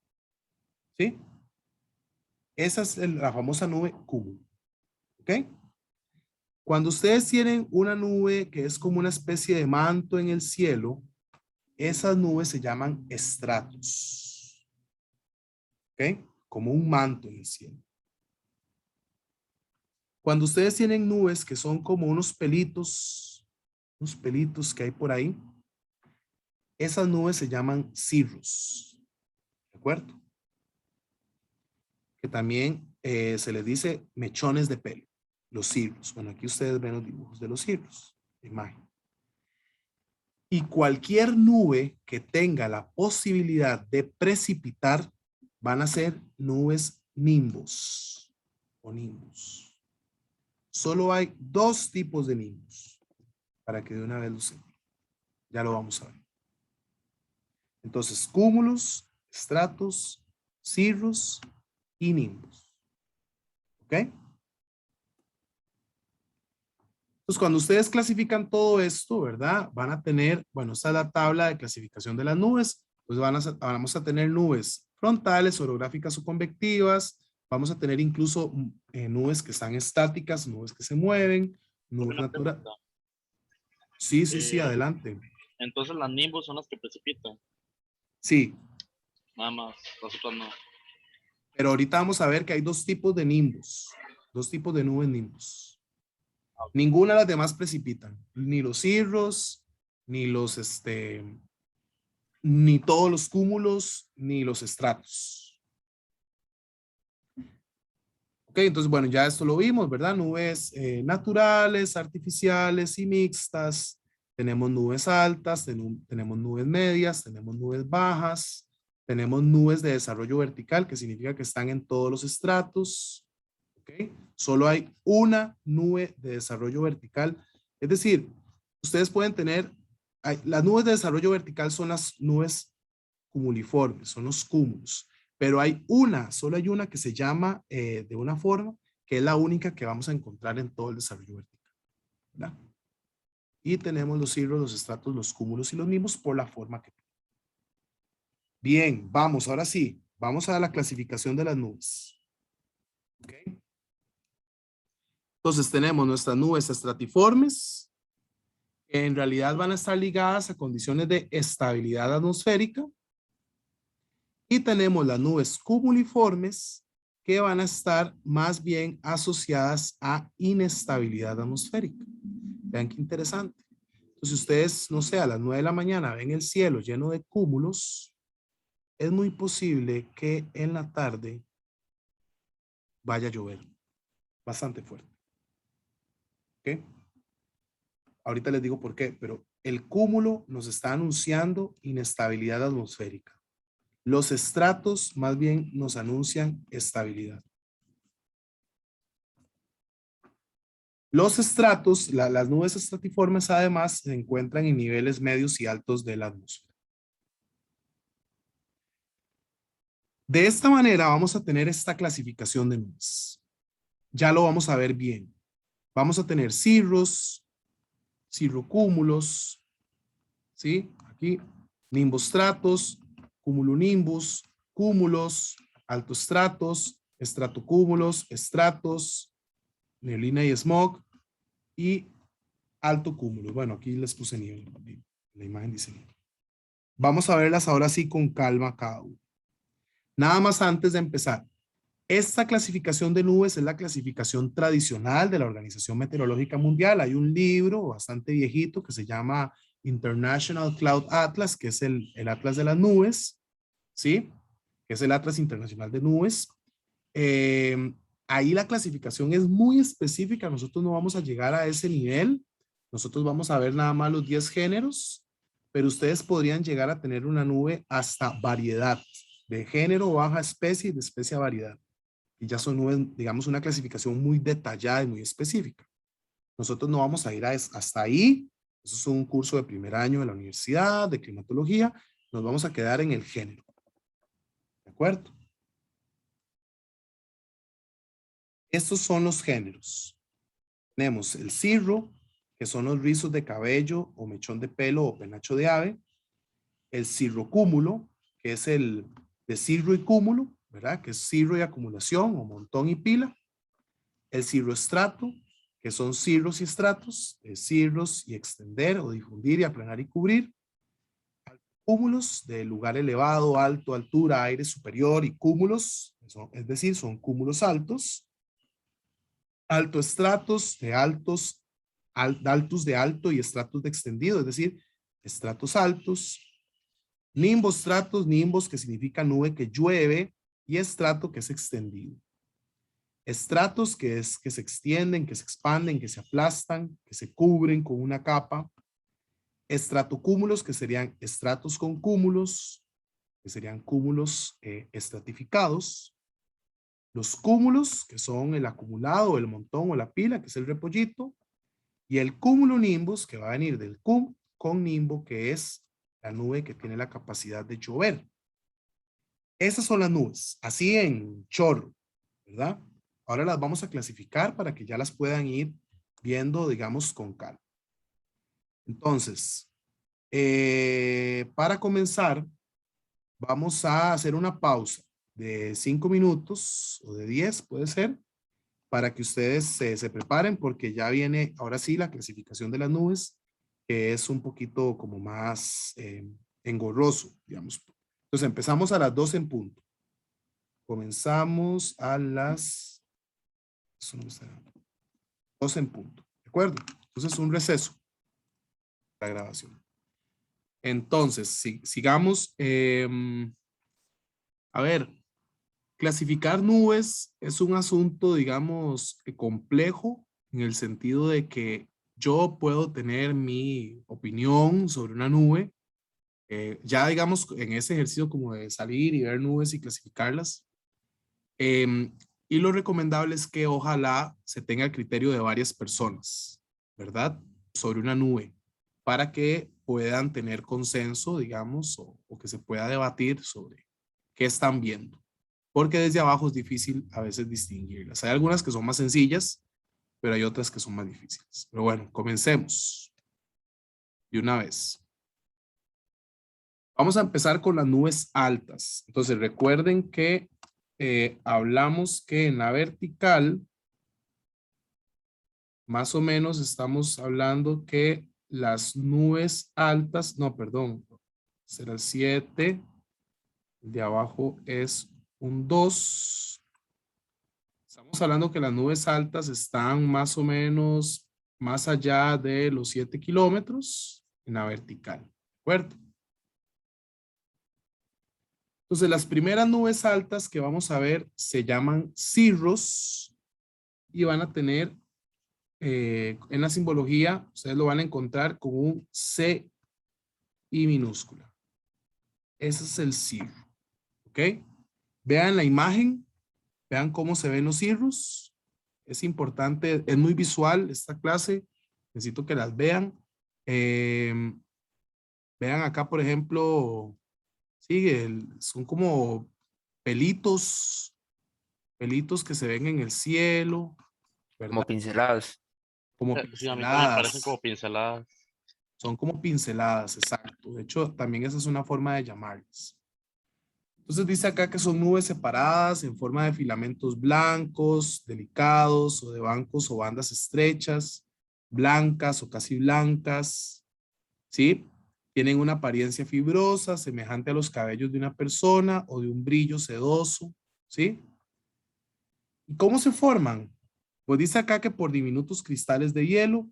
¿Sí? Esa es la famosa nube cúmulo. ¿Ok? Cuando ustedes tienen una nube que es como una especie de manto en el cielo, esas nubes se llaman estratos. ¿Ok? Como un manto en el cielo. Cuando ustedes tienen nubes que son como unos pelitos que hay por ahí, esas nubes se llaman cirrus. ¿De acuerdo? Que también se les dice mechones de pelo. Los cirrus. Bueno, aquí ustedes ven los dibujos de los cirrus. Imagen. Y cualquier nube que tenga la posibilidad de precipitar van a ser nubes nimbus o nimbus. Solo hay dos tipos de nimbus, para que de una vez lo sepan. Ya lo vamos a ver. Entonces, cúmulos, estratos, cirrus y nimbus. ¿Ok? Entonces, cuando ustedes clasifican todo esto, ¿verdad? Van a tener, bueno, esta es la tabla de clasificación de las nubes. Pues vamos a tener nubes frontales, orográficas o convectivas. Vamos a tener incluso nubes que están estáticas, nubes que se mueven, nubes naturales. Sí, sí, adelante. Entonces las nimbus son las que precipitan. Sí. Nada más, las otras no. Pero ahorita vamos a ver que hay dos tipos de nimbus. Dos tipos de nubes nimbus. Ninguna de las demás precipitan. Ni los cirros, ni los, ni todos los cúmulos, ni los estratos. Ok, entonces, bueno, ya esto lo vimos, ¿verdad? Nubes naturales, artificiales y mixtas. Tenemos nubes altas, tenemos nubes medias, tenemos nubes bajas, tenemos nubes de desarrollo vertical, que significa que están en todos los estratos. ¿Ok? Solo hay una nube de desarrollo vertical. Es decir, ustedes pueden tener, las nubes de desarrollo vertical son las nubes cumuliformes, son los cúmulos. Pero hay una, solo hay una que se llama de una forma, que es la única que vamos a encontrar en todo el desarrollo vertical. ¿Verdad? Y tenemos los cirros, los estratos, los cúmulos y los nimbus por la forma que tienen. Bien, vamos, ahora sí, vamos a la clasificación de las nubes. ¿Ok? Entonces tenemos nuestras nubes estratiformes, que en realidad van a estar ligadas a condiciones de estabilidad atmosférica. Y tenemos las nubes cumuliformes que van a estar más bien asociadas a inestabilidad atmosférica. Vean qué interesante. Entonces, ustedes, no sé, a las 9 de la mañana ven el cielo lleno de cúmulos, es muy posible que en la tarde vaya a llover bastante fuerte. ¿Ok? Ahorita les digo por qué, pero el cúmulo nos está anunciando inestabilidad atmosférica. Los estratos más bien nos anuncian estabilidad. Los estratos, las nubes estratiformes además se encuentran en niveles medios y altos de la atmósfera. De esta manera vamos a tener esta clasificación de nubes. Ya lo vamos a ver bien. Vamos a tener cirros, cirrocúmulos, ¿sí? Aquí, nimbostratos, cumulonimbus, cúmulos, altoestratos, estratocúmulos, estratos, neblina y smog, y alto cúmulo. Bueno, aquí les puse nivel, la imagen dice nivel. Vamos a verlas ahora sí con calma cada uno. Nada más antes de empezar. Esta clasificación de nubes es la clasificación tradicional de la Organización Meteorológica Mundial. Hay un libro bastante viejito que se llama International Cloud Atlas, que es el Atlas de las nubes, ¿sí? Que es el Atlas Internacional de Nubes. Ahí la clasificación es muy específica. Nosotros no vamos a llegar a ese nivel. Nosotros vamos a ver nada más los 10 géneros. pero ustedes podrían llegar a tener una nube hasta variedad, de género, baja especie y de especie a variedad. Y ya son nubes, digamos, una clasificación muy detallada y muy específica. Nosotros no vamos a ir hasta ahí. Eso es un curso de primer año de la universidad, de climatología. Nos vamos a quedar en el género. ¿De acuerdo? Estos son los géneros. Tenemos el cirro, que son los rizos de cabello o mechón de pelo o penacho de ave. El cirrocúmulo, que es el de cirro y cúmulo, ¿verdad? Que es cirro y acumulación o montón y pila. El cirroestrato, que son cirros y estratos, cirros y extender o difundir y aplanar y cubrir. Cúmulos de lugar elevado, alto, altura, aire superior y cúmulos, es decir, son cúmulos altos. Altoestratos de altos, altos de alto y estratos de extendido, es decir, estratos altos. Nimbostratos, nimbos que significa nube que llueve y estrato que es extendido. Estratos que es que se extienden, que se expanden, que se aplastan, que se cubren con una capa. Estratocúmulos que serían estratos con cúmulos, que serían cúmulos estratificados. Los cúmulos que son el acumulado, el montón o la pila, que es el repollito. Y el cúmulo nimbus que va a venir del cum con nimbo, que es la nube que tiene la capacidad de llover. Esas son las nubes, así en chorro, ¿verdad? Ahora las vamos a clasificar para que ya las puedan ir viendo, digamos, con calma. Entonces, para comenzar, vamos a hacer una pausa de 5 minutos o de 10, puede ser, para que ustedes se preparen porque ya viene, ahora sí, la clasificación de las nubes, que es un poquito como más engorroso, digamos. Entonces empezamos a las 2 en punto. Comenzamos a las 2 en punto, ¿de acuerdo? Entonces un receso. La grabación. Entonces, sigamos. A ver, clasificar nubes es un asunto, digamos, complejo en el sentido de que yo puedo tener mi opinión sobre una nube. Ya, digamos, en ese ejercicio como de salir y ver nubes y clasificarlas. Y lo recomendable es que ojalá se tenga el criterio de varias personas, ¿verdad? Sobre una nube, para que puedan tener consenso, digamos, o que se pueda debatir sobre qué están viendo. Porque desde abajo es difícil a veces distinguirlas. Hay algunas que son más sencillas, pero hay otras que son más difíciles. Pero bueno, comencemos de una vez. Vamos a empezar con las nubes altas. Entonces recuerden que hablamos que en la vertical, más o menos estamos hablando que las nubes altas, no, perdón, será el 7, el de abajo es un 2. Estamos hablando que las nubes altas están más o menos más allá de los 7 kilómetros en la vertical, ¿de acuerdo? Entonces, las primeras nubes altas que vamos a ver se llaman cirros y van a tener, en la simbología, ustedes lo van a encontrar con un C y minúscula. Ese es el cirro, ¿ok? Vean la imagen, vean cómo se ven los cirros. Es importante, es muy visual esta clase, necesito que las vean. Vean acá, por ejemplo, sí, son como pelitos que se ven en el cielo, ¿verdad? Como pinceladas. Como Sí, a mí también me parecen pinceladas. como pinceladas. Son como pinceladas, exacto. De hecho, también esa es una forma de llamarlas. Entonces dice acá que son nubes separadas en forma de filamentos blancos, delicados, o de bancos o bandas estrechas, blancas o casi blancas, ¿sí? Tienen una apariencia fibrosa, semejante a los cabellos de una persona o de un brillo sedoso, ¿sí? ¿Y cómo se forman? Pues dice acá que por diminutos cristales de hielo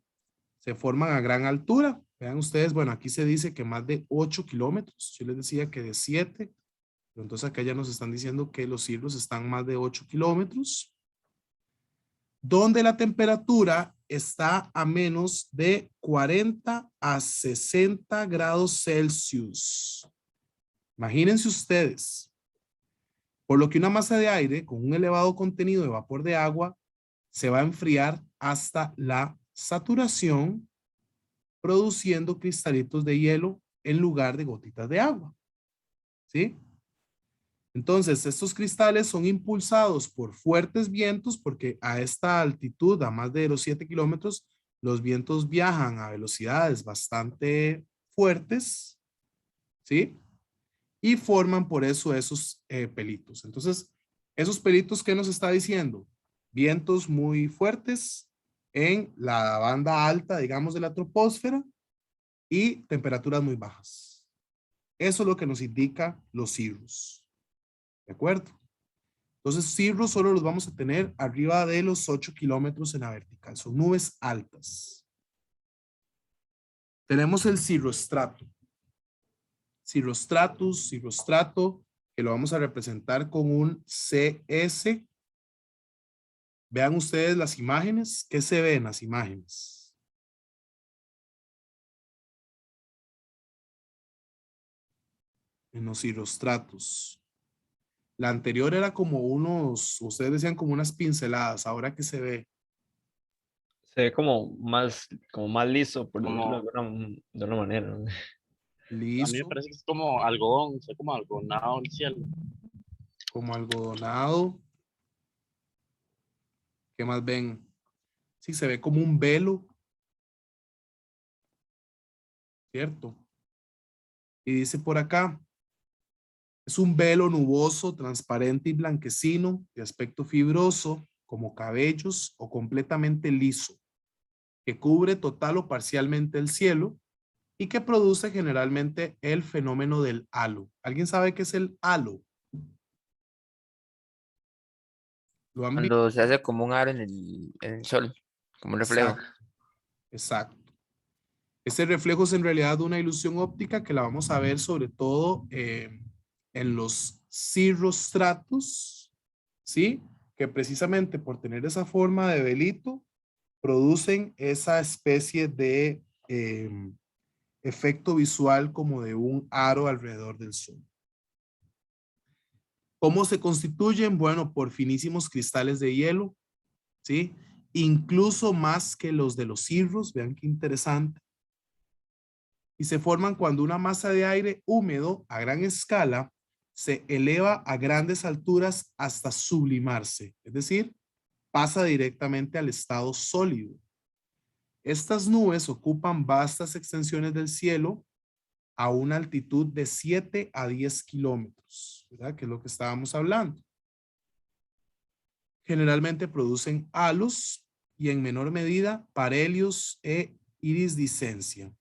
se forman a gran altura. Vean ustedes, bueno, aquí se dice que más de 8 kilómetros. Yo les decía que de 7. Pero entonces acá ya nos están diciendo que los cirros están más de 8 kilómetros. Donde la temperatura está a menos de 40 a 60 grados Celsius. Imagínense ustedes. Por lo que una masa de aire con un elevado contenido de vapor de agua se va a enfriar hasta la saturación, produciendo cristalitos de hielo en lugar de gotitas de agua. ¿Sí? Entonces, estos cristales son impulsados por fuertes vientos porque a esta altitud, a más de los 7 kilómetros, los vientos viajan a velocidades bastante fuertes, ¿sí? Y forman por eso esos pelitos. Entonces, esos pelitos, ¿qué nos está diciendo? Vientos muy fuertes en la banda alta, digamos, de la troposfera y temperaturas muy bajas. Eso es lo que nos indica los cirrus. ¿De acuerdo? Entonces, cirrus solo los vamos a tener arriba de los 8 kilómetros en la vertical. Son nubes altas. Tenemos el cirrostrato. Cirrostrato, que lo vamos a representar con un CS. Vean ustedes las imágenes. ¿Qué se ve en las imágenes? En los cirrostratos. La anterior era como unos, ustedes decían como unas pinceladas. Ahora que se ve. Se ve como más liso, por Como- decirlo de una manera, ¿no? A mí me Listo. parece que es como algodón, o sea, como algodonado el cielo. Como algodonado. ¿Qué más ven? Sí, se ve como un velo. ¿Cierto? Y dice por acá, es un velo nuboso, transparente y blanquecino, de aspecto fibroso, como cabellos o completamente liso, que cubre total o parcialmente el cielo y que produce generalmente el fenómeno del halo. ¿Alguien sabe qué es el halo? ¿Lo han visto? Cuando se hace como un aro en el sol, como un reflejo. Exacto. Exacto. Ese reflejo es en realidad una ilusión óptica que la vamos a ver sobre todo en los cirrostratos, ¿sí? Que precisamente por tener esa forma de velito, producen esa especie de efecto visual como de un aro alrededor del sol. ¿Cómo se constituyen? Bueno, por finísimos cristales de hielo, ¿sí? Incluso más que los de los cirros, vean qué interesante. Y se forman cuando una masa de aire húmedo a gran escala se eleva a grandes alturas hasta sublimarse, es decir, pasa directamente al estado sólido. Estas nubes ocupan vastas extensiones del cielo a una altitud de 7 a 10 kilómetros, ¿verdad? Que es lo que estábamos hablando. Generalmente producen halos y en menor medida parhelios e iridiscencia.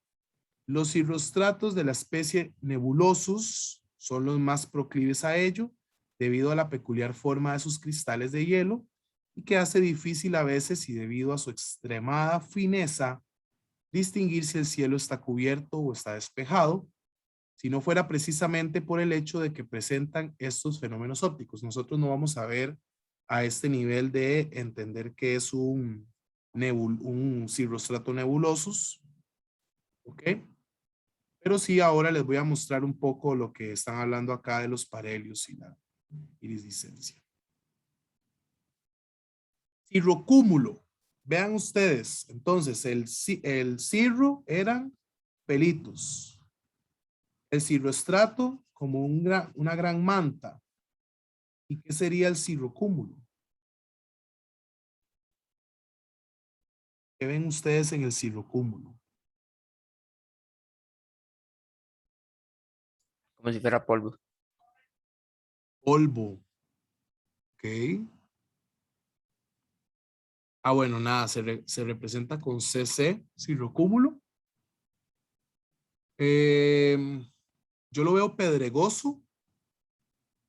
Los cirrostratos de la especie Nebulosus son los más proclives a ello debido a la peculiar forma de sus cristales de hielo y que hace difícil a veces y debido a su extremada fineza distinguir si el cielo está cubierto o está despejado, si no fuera precisamente por el hecho de que presentan estos fenómenos ópticos. Nosotros no vamos a ver a este nivel de entender que es un cirrostrato nebulosus, ¿ok? Pero sí, ahora les voy a mostrar un poco lo que están hablando acá de los parhelios y la iridiscencia. Cirrocúmulo. Vean ustedes, entonces el cirro eran pelitos. El cirroestrato como una gran manta. ¿Y qué sería el cirrocúmulo? ¿Qué ven ustedes en el cirrocúmulo? Como si fuera polvo. Polvo. Ok. Ah, bueno, nada, se representa con CC, cirrocúmulo. Yo lo veo pedregoso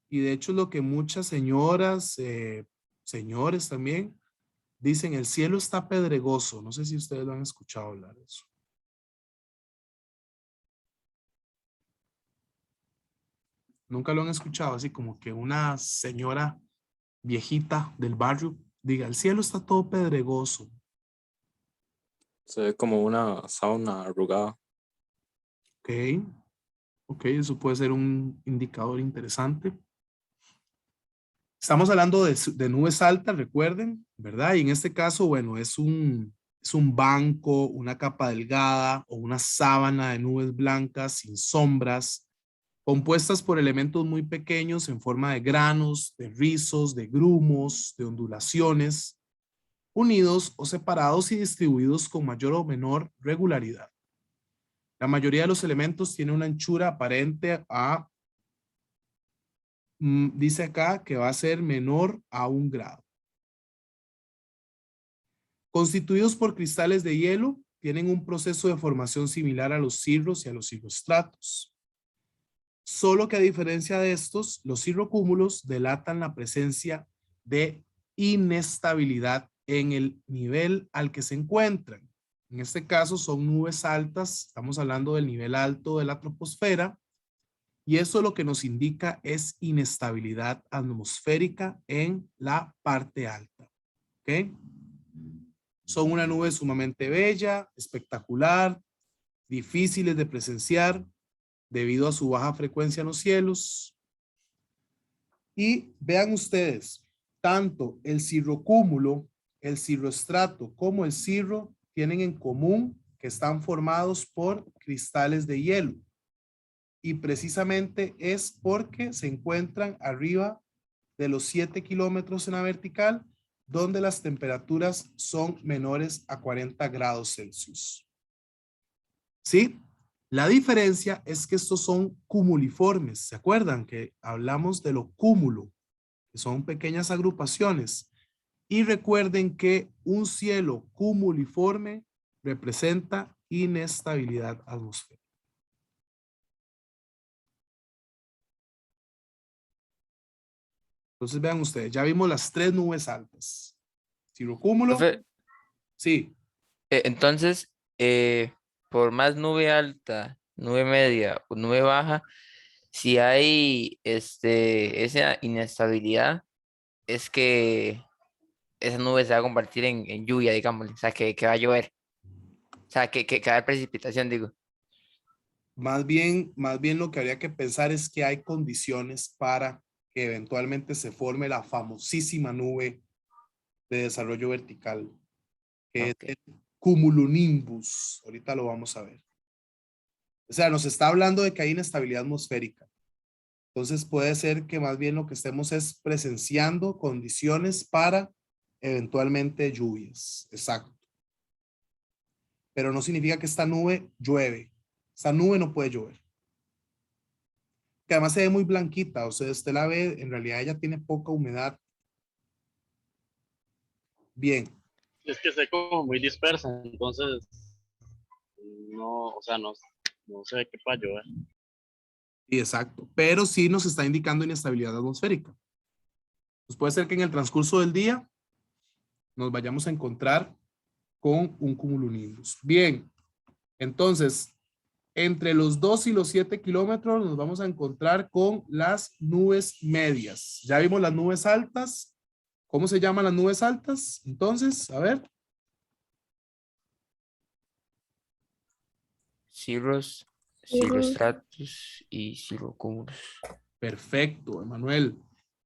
y de hecho es lo que muchas señoras, señores también, dicen, el cielo está pedregoso. No sé si ustedes lo han escuchado hablar de eso. Nunca lo han escuchado, así como que una señora viejita del barrio diga, el cielo está todo pedregoso. Se ve como una sauna arrugada. Ok. Ok, eso puede ser un indicador interesante. Estamos hablando de nubes altas, recuerden, ¿verdad? Y en este caso, bueno, es un banco, una capa delgada o una sábana de nubes blancas sin sombras, compuestas por elementos muy pequeños en forma de granos, de rizos, de grumos, de ondulaciones, unidos o separados y distribuidos con mayor o menor regularidad. La mayoría de los elementos tiene una anchura aparente a dice acá que va a ser menor a 1 grado. Constituidos por cristales de hielo, tienen un proceso de formación similar a los cirros y a los cirrostratos. Solo que a diferencia de estos, los cirrocúmulos delatan la presencia de inestabilidad en el nivel al que se encuentran. En este caso son nubes altas, estamos hablando del nivel alto de la troposfera, y eso lo que nos indica es inestabilidad atmosférica en la parte alta. ¿Ok? Son una nube sumamente bella, espectacular, difíciles de presenciar debido a su baja frecuencia en los cielos. Y vean ustedes, tanto el cirrocúmulo, el cirroestrato como el cirro tienen en común que están formados por cristales de hielo. Y precisamente es porque se encuentran arriba de los 7 kilómetros en la vertical, donde las temperaturas son menores a 40 grados Celsius. ¿Sí? La diferencia es que estos son cumuliformes. ¿Se acuerdan que hablamos de lo cúmulo? Que son pequeñas agrupaciones. Y recuerden que un cielo cumuliforme representa inestabilidad atmosférica. Entonces vean ustedes, ya vimos las 3 nubes altas. Cirrocúmulo. Profe, Sí, entonces, por más nube alta, nube media o nube baja, si hay esa inestabilidad, es que esa nube se va a convertir en lluvia, digamos, o sea, que va a llover, o sea, que va a haber precipitación, digo. más bien lo que habría que pensar es que hay condiciones para que eventualmente se forme la famosísima nube de desarrollo vertical, que Ok. es el cumulonimbus. Ahorita lo vamos a ver. O sea, nos está hablando de que hay inestabilidad atmosférica. Entonces puede ser que más bien lo que estemos es presenciando condiciones para eventualmente lluvias. Exacto. Pero no significa que esta nube llueve. Esta nube no puede llover. Que además se ve muy blanquita. O sea, usted la ve, en realidad ella tiene poca humedad. Bien. Es que está como muy dispersa, entonces no, o sea, no se ve que pueda llover. Sí, exacto. Pero sí nos está indicando inestabilidad atmosférica. Pues puede ser que en el transcurso del día nos vayamos a encontrar con un cumulonimbus. Bien. Entonces, entre los 2 y los 7 kilómetros nos vamos a encontrar con las nubes medias. Ya vimos las nubes altas. ¿Cómo se llaman las nubes altas? Entonces, a ver. Cirros, Cirros. cirrostratus y cirrocúmulos. Perfecto, Emanuel.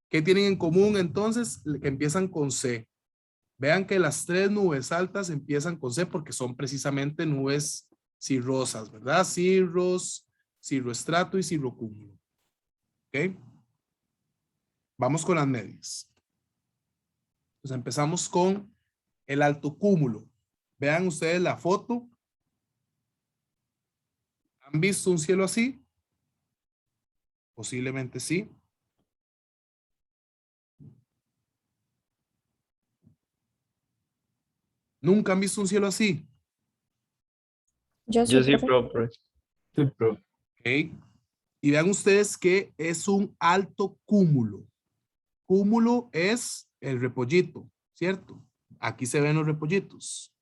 ¿Qué tienen en común entonces? Que empiezan con C. Vean que las 3 nubes altas empiezan con C porque son precisamente nubes cirrosas, ¿verdad? Cirros, cirroestrato y cirrocúmulo. ¿Ok? Vamos con las medias. Entonces empezamos con el alto cúmulo. Vean ustedes la foto. ¿Han visto un cielo así? Posiblemente sí. ¿Nunca han visto un cielo así? Yo sí, Yo sí, profe. profe. Sí, pero ¿Ok? Y vean ustedes que es un alto cúmulo. Cúmulo es el repollito, ¿cierto? Aquí se ven los repollitos.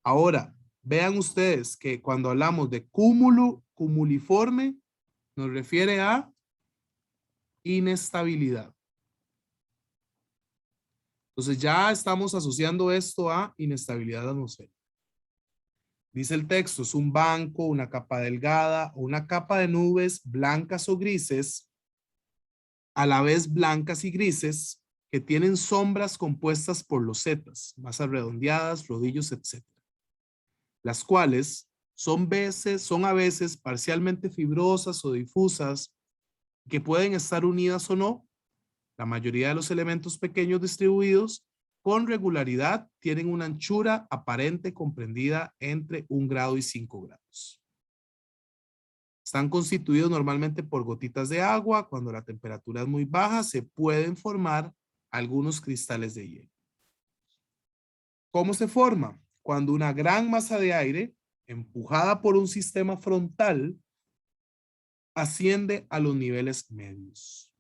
Ahora, vean ustedes que cuando hablamos de cúmulo, cumuliforme, nos refiere a inestabilidad. Entonces ya estamos asociando esto a inestabilidad atmosférica. Dice el texto, es un banco, una capa delgada, o una capa de nubes blancas o grises, a la vez blancas y grises, que tienen sombras compuestas por losetas, masas redondeadas, rodillos, etc. Las cuales son a veces parcialmente fibrosas o difusas, que pueden estar unidas o no. La mayoría de los elementos pequeños distribuidos con regularidad tienen una anchura aparente comprendida entre 1 grado y 5 grados. Están constituidos normalmente por gotitas de agua. Cuando la temperatura es muy baja, se pueden formar algunos cristales de hielo. ¿Cómo se forma? Cuando una gran masa de aire, empujada por un sistema frontal, asciende a los niveles medios,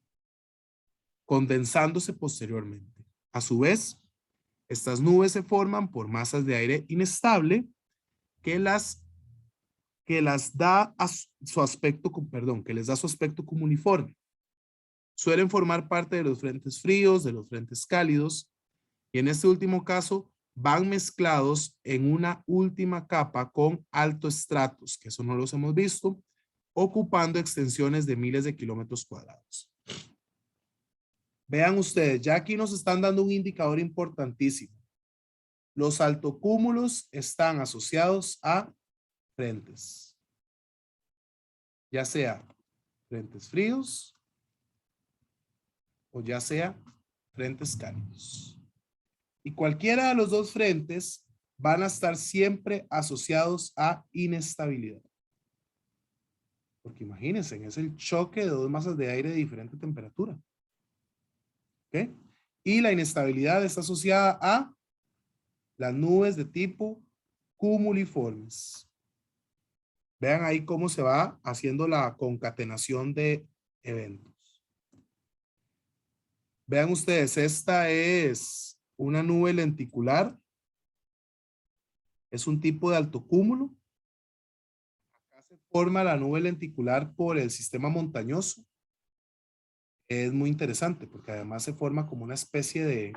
condensándose posteriormente. A su vez, estas nubes se forman por masas de aire inestable que les da su aspecto cumuliforme. Suelen formar parte de los frentes fríos, de los frentes cálidos, y en este último caso van mezclados en una última capa con altoestratos, que eso no los hemos visto, ocupando extensiones de miles de kilómetros cuadrados. Vean ustedes, ya aquí nos están dando un indicador importantísimo. Los altocúmulos están asociados a frentes, ya sea frentes fríos o ya sea frentes cálidos. Y cualquiera de los dos frentes van a estar siempre asociados a inestabilidad. Porque imagínense, es el choque de dos masas de aire de diferente temperatura. ¿Ok? Y la inestabilidad está asociada a las nubes de tipo cumuliformes. Vean ahí cómo se va haciendo la concatenación de eventos. Vean ustedes, esta es una nube lenticular. Es un tipo de alto cúmulo. Acá se forma la nube lenticular por el sistema montañoso. Es muy interesante porque además se forma como una especie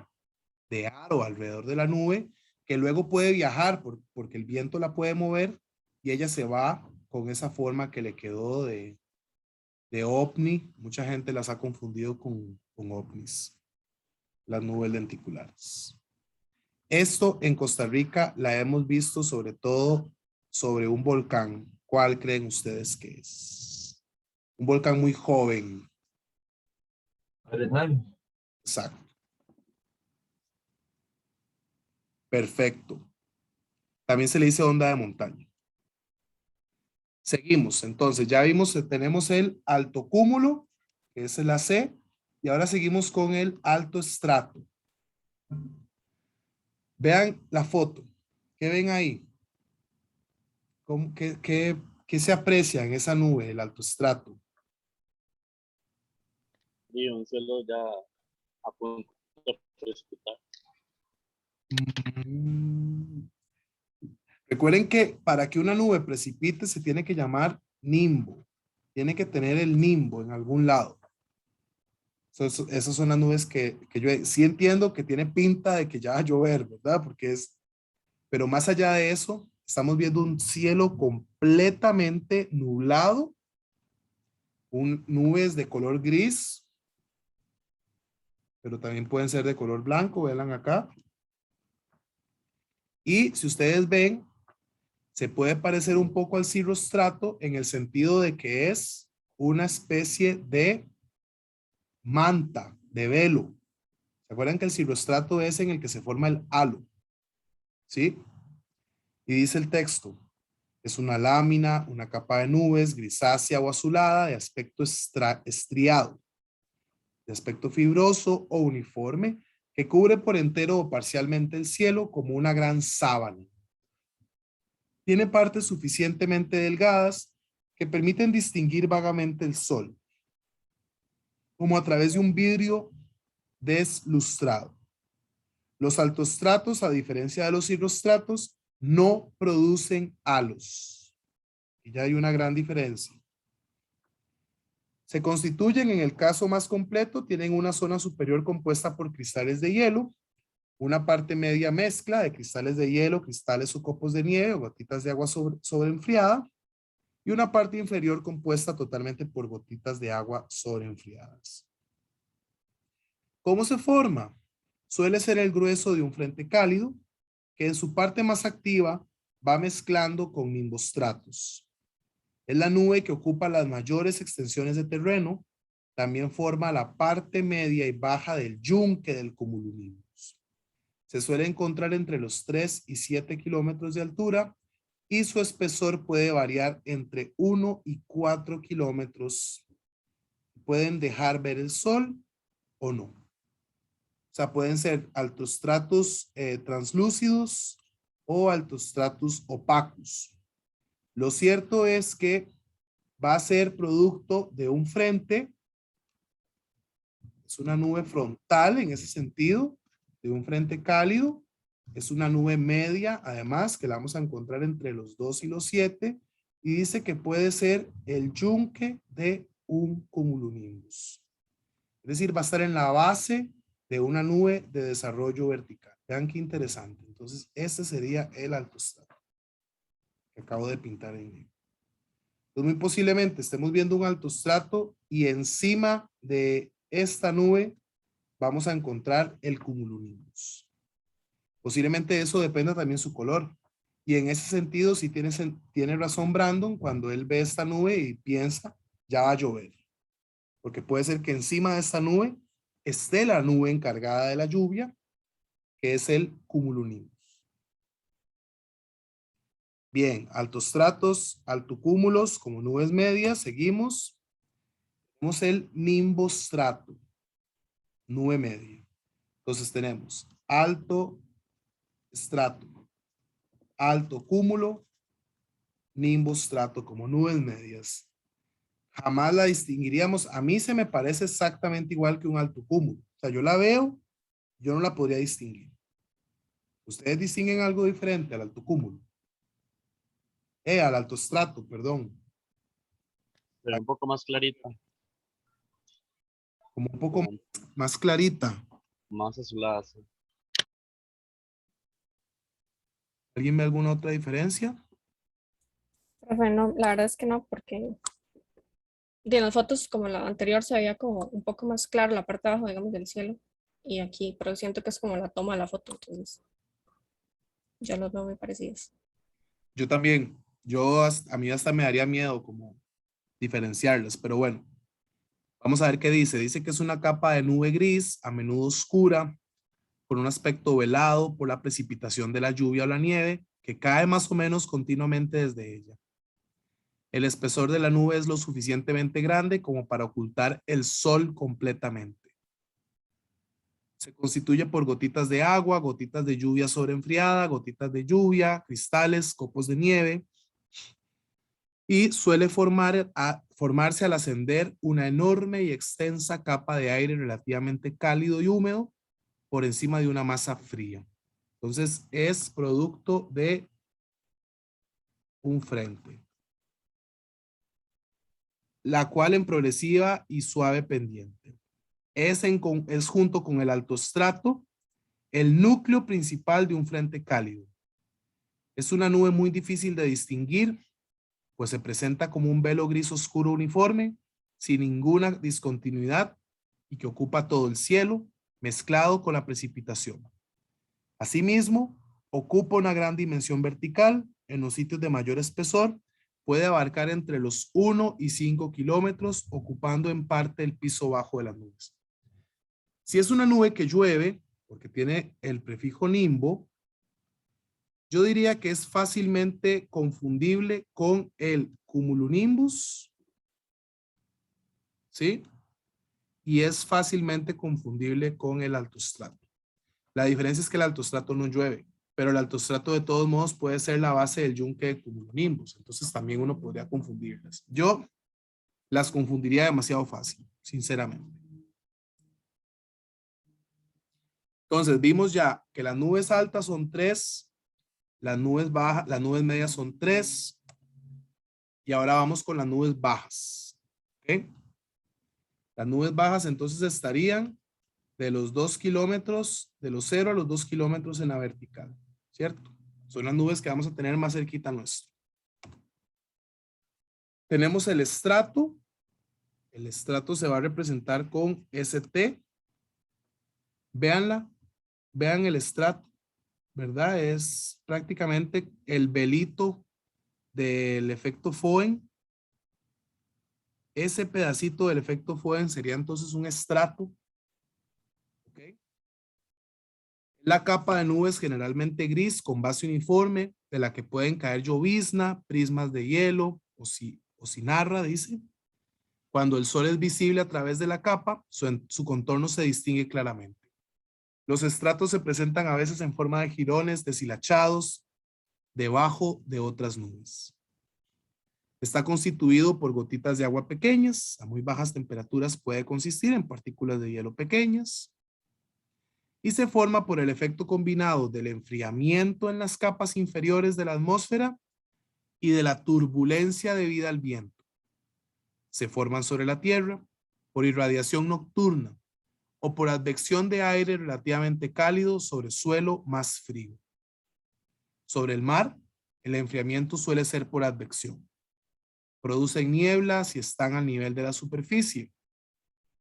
de aro alrededor de la nube que luego puede viajar porque el viento la puede mover y ella se va con esa forma que le quedó de ovni. Mucha gente las ha confundido con ovnis, las nubes lenticulares. Esto en Costa Rica la hemos visto sobre todo sobre un volcán. ¿Cuál creen ustedes que es? Un volcán muy joven. Arenal. Exacto. Perfecto. También se le dice onda de montaña. Seguimos. Entonces ya vimos que tenemos el alto cúmulo, que es la C, y ahora seguimos con el alto estrato. Vean la foto. ¿Qué ven ahí? ¿Qué se aprecia en esa nube, el alto estrato? Y un cielo ya a punto de precipitar. Recuerden que para que una nube precipite se tiene que llamar nimbo. Tiene que tener el nimbo en algún lado. Esas son las nubes que yo sí entiendo que tiene pinta de que ya va a llover, ¿verdad? Pero más allá de eso, estamos viendo un cielo completamente nublado, nubes de color gris, pero también pueden ser de color blanco, vean acá. Y si ustedes ven, se puede parecer un poco al cirrostrato en el sentido de que es una especie de manta, de velo. ¿Se acuerdan que el cirrostrato es en el que se forma el halo? ¿Sí? Y dice el texto, es una lámina, una capa de nubes grisácea o azulada de aspecto estriado, de aspecto fibroso o uniforme, que cubre por entero o parcialmente el cielo como una gran sábana. Tiene partes suficientemente delgadas que permiten distinguir vagamente el sol, como a través de un vidrio deslustrado. Los altoestratos, a diferencia de los cirrostratos, no producen halos. Y ya hay una gran diferencia. Se constituyen, en el caso más completo, tienen una zona superior compuesta por cristales de hielo Una parte media mezcla de cristales de hielo, cristales o copos de nieve o gotitas de agua sobreenfriada. Y una parte inferior compuesta totalmente por gotitas de agua sobreenfriadas. ¿Cómo se forma? Suele ser el grueso de un frente cálido que en su parte más activa va mezclando con nimbostratos. Es la nube que ocupa las mayores extensiones de terreno. También forma la parte media y baja del yunque del cumulonimbus. Se suele encontrar entre los 3 y 7 kilómetros de altura y su espesor puede variar entre 1 y 4 kilómetros. Pueden dejar ver el sol o no. O sea, pueden ser altostratos translúcidos o altostratos opacos. Lo cierto es que va a ser producto de un frente. Es una nube frontal en ese sentido, de un frente cálido. Es una nube media, además, que la vamos a encontrar entre los 2 y los 7. Y dice que puede ser el yunque de un cumulonimbus. Es decir, va a estar en la base de una nube de desarrollo vertical. Vean qué interesante. Entonces, este sería el altostrato que acabo de pintar en negro. Entonces, muy posiblemente estemos viendo un altostrato y encima de esta nube vamos a encontrar el cumulonimbus. Posiblemente eso dependa también su color. Y en ese sentido, si tiene razón Brandon cuando él ve esta nube y piensa, ya va a llover. Porque puede ser que encima de esta nube esté la nube encargada de la lluvia, que es el cumulonimbus. Bien, altostratos, altocúmulos como nubes medias, seguimos. Tenemos el nimbostrato, nube media. Entonces tenemos alto estrato, alto cúmulo, nimbostrato como nubes medias. Jamás la distinguiríamos. A mí se me parece exactamente igual que un alto cúmulo. O sea, yo la veo, yo no la podría distinguir. ¿Ustedes distinguen algo diferente al alto cúmulo? Al alto estrato, perdón. Se ve un poco más clarita, Como un poco más clarita. más azulada. Sí. ¿Alguien ve alguna otra diferencia? Profe, no, la verdad es que no, porque de las fotos como la anterior se veía como un poco más claro la parte de abajo, digamos, del cielo. Y aquí, pero siento que es como la toma de la foto, entonces ya los veo muy parecidos. Yo también. A mí hasta me daría miedo como diferenciarlas, pero bueno. Vamos a ver qué dice. Dice que es una capa de nube gris, a menudo oscura, con un aspecto velado por la precipitación de la lluvia o la nieve, que cae más o menos continuamente desde ella. El espesor de la nube es lo suficientemente grande como para ocultar el sol completamente. Se constituye por gotitas de agua, gotitas de lluvia sobreenfriada, gotitas de lluvia, cristales, copos de nieve. Y suele formarse al ascender una enorme y extensa capa de aire relativamente cálido y húmedo por encima de una masa fría. Entonces es producto de un frente, la cual en progresiva y suave pendiente. Es junto con el altostrato el núcleo principal de un frente cálido. Es una nube muy difícil de distinguir, pues se presenta como un velo gris oscuro uniforme, sin ninguna discontinuidad y que ocupa todo el cielo, mezclado con la precipitación. Asimismo, ocupa una gran dimensión vertical en los sitios de mayor espesor, puede abarcar entre los 1 y 5 kilómetros, ocupando en parte el piso bajo de las nubes. Si es una nube que llueve, porque tiene el prefijo nimbo, yo diría que es fácilmente confundible con el cumulonimbus, ¿sí? Y es fácilmente confundible con el altostrato. La diferencia es que el altostrato no llueve, pero el altostrato de todos modos puede ser la base del yunque de cumulonimbus. Entonces también uno podría confundirlas. Yo las confundiría demasiado fácil, sinceramente. Entonces vimos ya que las nubes altas son 3, las nubes bajas, las nubes medias son 3 y ahora vamos con las nubes bajas. ¿Okay? Las nubes bajas entonces estarían de los 2 kilómetros, de los 0 a los 2 kilómetros en la vertical, ¿cierto? Son las nubes que vamos a tener más cerquita nuestro. Tenemos el estrato. El estrato se va a representar con ST. Véanla, vean el estrato, ¿verdad? Es prácticamente el velito del efecto Foehn. Ese pedacito del efecto Foehn sería entonces un estrato. ¿Okay? La capa de nubes generalmente gris con base uniforme, de la que pueden caer llovizna, prismas de hielo o cinarra, dice. Cuando el sol es visible a través de la capa, su contorno se distingue claramente. Los estratos se presentan a veces en forma de jirones deshilachados debajo de otras nubes. Está constituido por gotitas de agua pequeñas. A muy bajas temperaturas puede consistir en partículas de hielo pequeñas. Y se forma por el efecto combinado del enfriamiento en las capas inferiores de la atmósfera y de la turbulencia debida al viento. Se forman sobre la Tierra por irradiación nocturna o por advección de aire relativamente cálido sobre suelo más frío. Sobre el mar, el enfriamiento suele ser por advección. Producen nieblas y están al nivel de la superficie.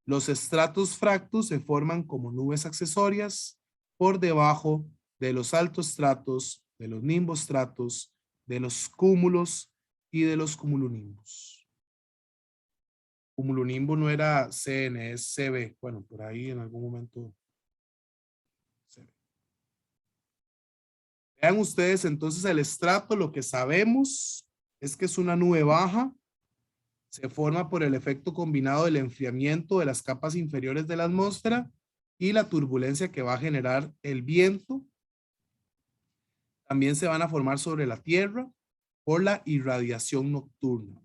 Los estratos fractus se forman como nubes accesorias por debajo de los altoestratos, de los nimbostratos, de los cúmulos y de los cumulonimbos. Cumulonimbo no era CN, es CB. Bueno, por ahí en algún momento. CB. Vean ustedes entonces el estrato, lo que sabemos es que es una nube baja. Se forma por el efecto combinado del enfriamiento de las capas inferiores de la atmósfera y la turbulencia que va a generar el viento. También se van a formar sobre la Tierra por la irradiación nocturna.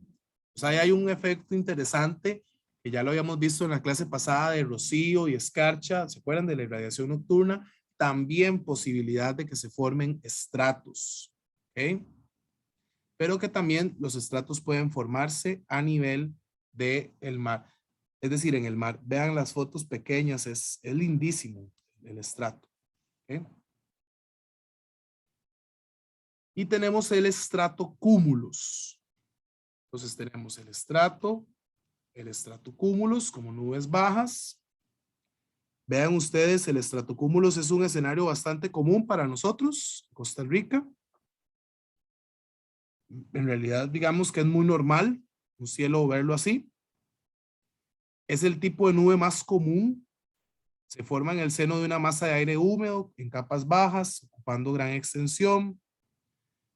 O sea, hay un efecto interesante que ya lo habíamos visto en la clase pasada de rocío y escarcha. ¿Se acuerdan de la irradiación nocturna? También posibilidad de que se formen estratos. ¿Ok? Pero que también los estratos pueden formarse a nivel del mar. Es decir, en el mar. Vean las fotos pequeñas. Es lindísimo el estrato. ¿Ok? Y tenemos el estrato cúmulos. Entonces tenemos el estrato cúmulos como nubes bajas. Vean ustedes, el estratocúmulos es un escenario bastante común para nosotros, Costa Rica. En realidad, digamos que es muy normal un cielo verlo así. Es el tipo de nube más común. Se forma en el seno de una masa de aire húmedo en capas bajas, ocupando gran extensión.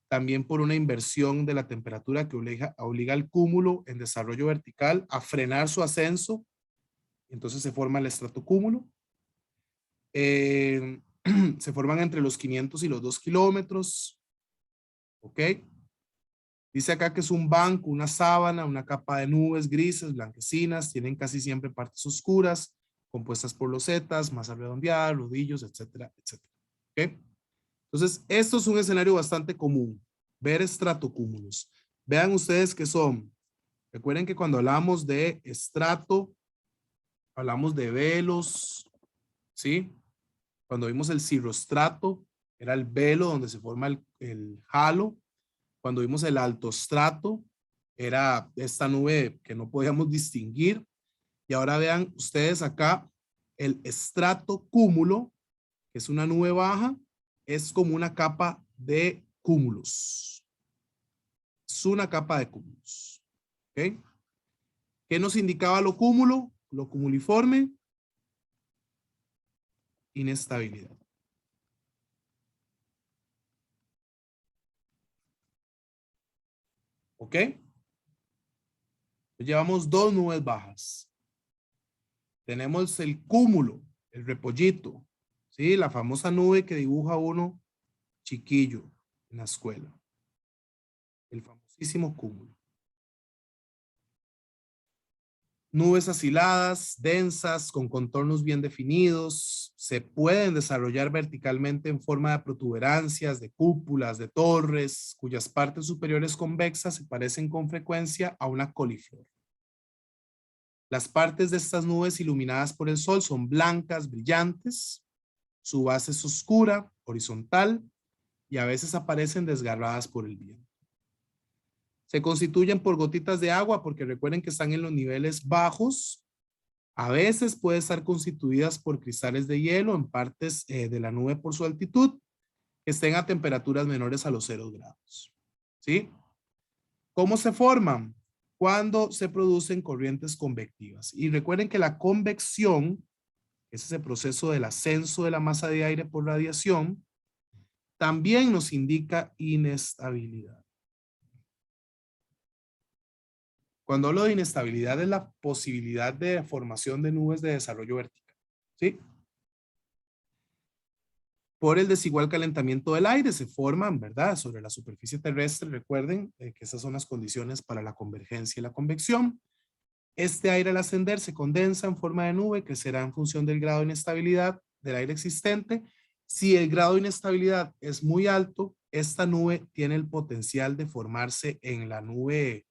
También por una inversión de la temperatura que obliga al cúmulo en desarrollo vertical a frenar su ascenso. Entonces se forma el estratocúmulo. Se forman entre los 500 y los 2 kilómetros. ¿Ok? Dice acá que es un banco, una sábana, una capa de nubes grises, blanquecinas. Tienen casi siempre partes oscuras, compuestas por losetas, masas redondeadas, rodillos, etcétera, etcétera. ¿Ok? Entonces, esto es un escenario bastante común, ver estratocúmulos. Vean ustedes qué son. Recuerden que cuando hablamos de estrato, hablamos de velos, ¿sí? Cuando vimos el cirrostrato, era el velo donde se forma el halo. Cuando vimos el altostrato, era esta nube que no podíamos distinguir. Y ahora vean ustedes acá el estratocúmulo, que es una nube baja, es como una capa de cúmulos. Es una capa de cúmulos. ¿Ok? ¿Qué nos indicaba lo cúmulo? Lo cumuliforme. Inestabilidad. ¿Ok? Llevamos dos nubes bajas. Tenemos el cúmulo, el repollito. ¿Sí? La famosa nube que dibuja uno chiquillo en la escuela. El famosísimo cúmulo. Nubes aciladas, densas, con contornos bien definidos, se pueden desarrollar verticalmente en forma de protuberancias, de cúpulas, de torres, cuyas partes superiores convexas se parecen con frecuencia a una coliflor. Las partes de estas nubes iluminadas por el sol son blancas, brillantes. Su base es oscura, horizontal, y a veces aparecen desgarradas por el viento. Se constituyen por gotitas de agua porque recuerden que están en los niveles bajos. A veces pueden estar constituidas por cristales de hielo en partes de la nube por su altitud que estén a temperaturas menores a los 0 grados. ¿Sí? ¿Cómo se forman? Cuando se producen corrientes convectivas. Y recuerden que la convección es ese proceso del ascenso de la masa de aire por radiación, también nos indica inestabilidad. Cuando hablo de inestabilidad es la posibilidad de formación de nubes de desarrollo vertical. ¿Sí? Por el desigual calentamiento del aire se forman, ¿verdad? Sobre la superficie terrestre, recuerden que esas son las condiciones para la convergencia y la convección. Este aire al ascender se condensa en forma de nube que será en función del grado de inestabilidad del aire existente. Si el grado de inestabilidad es muy alto, esta nube tiene el potencial de formarse en la nube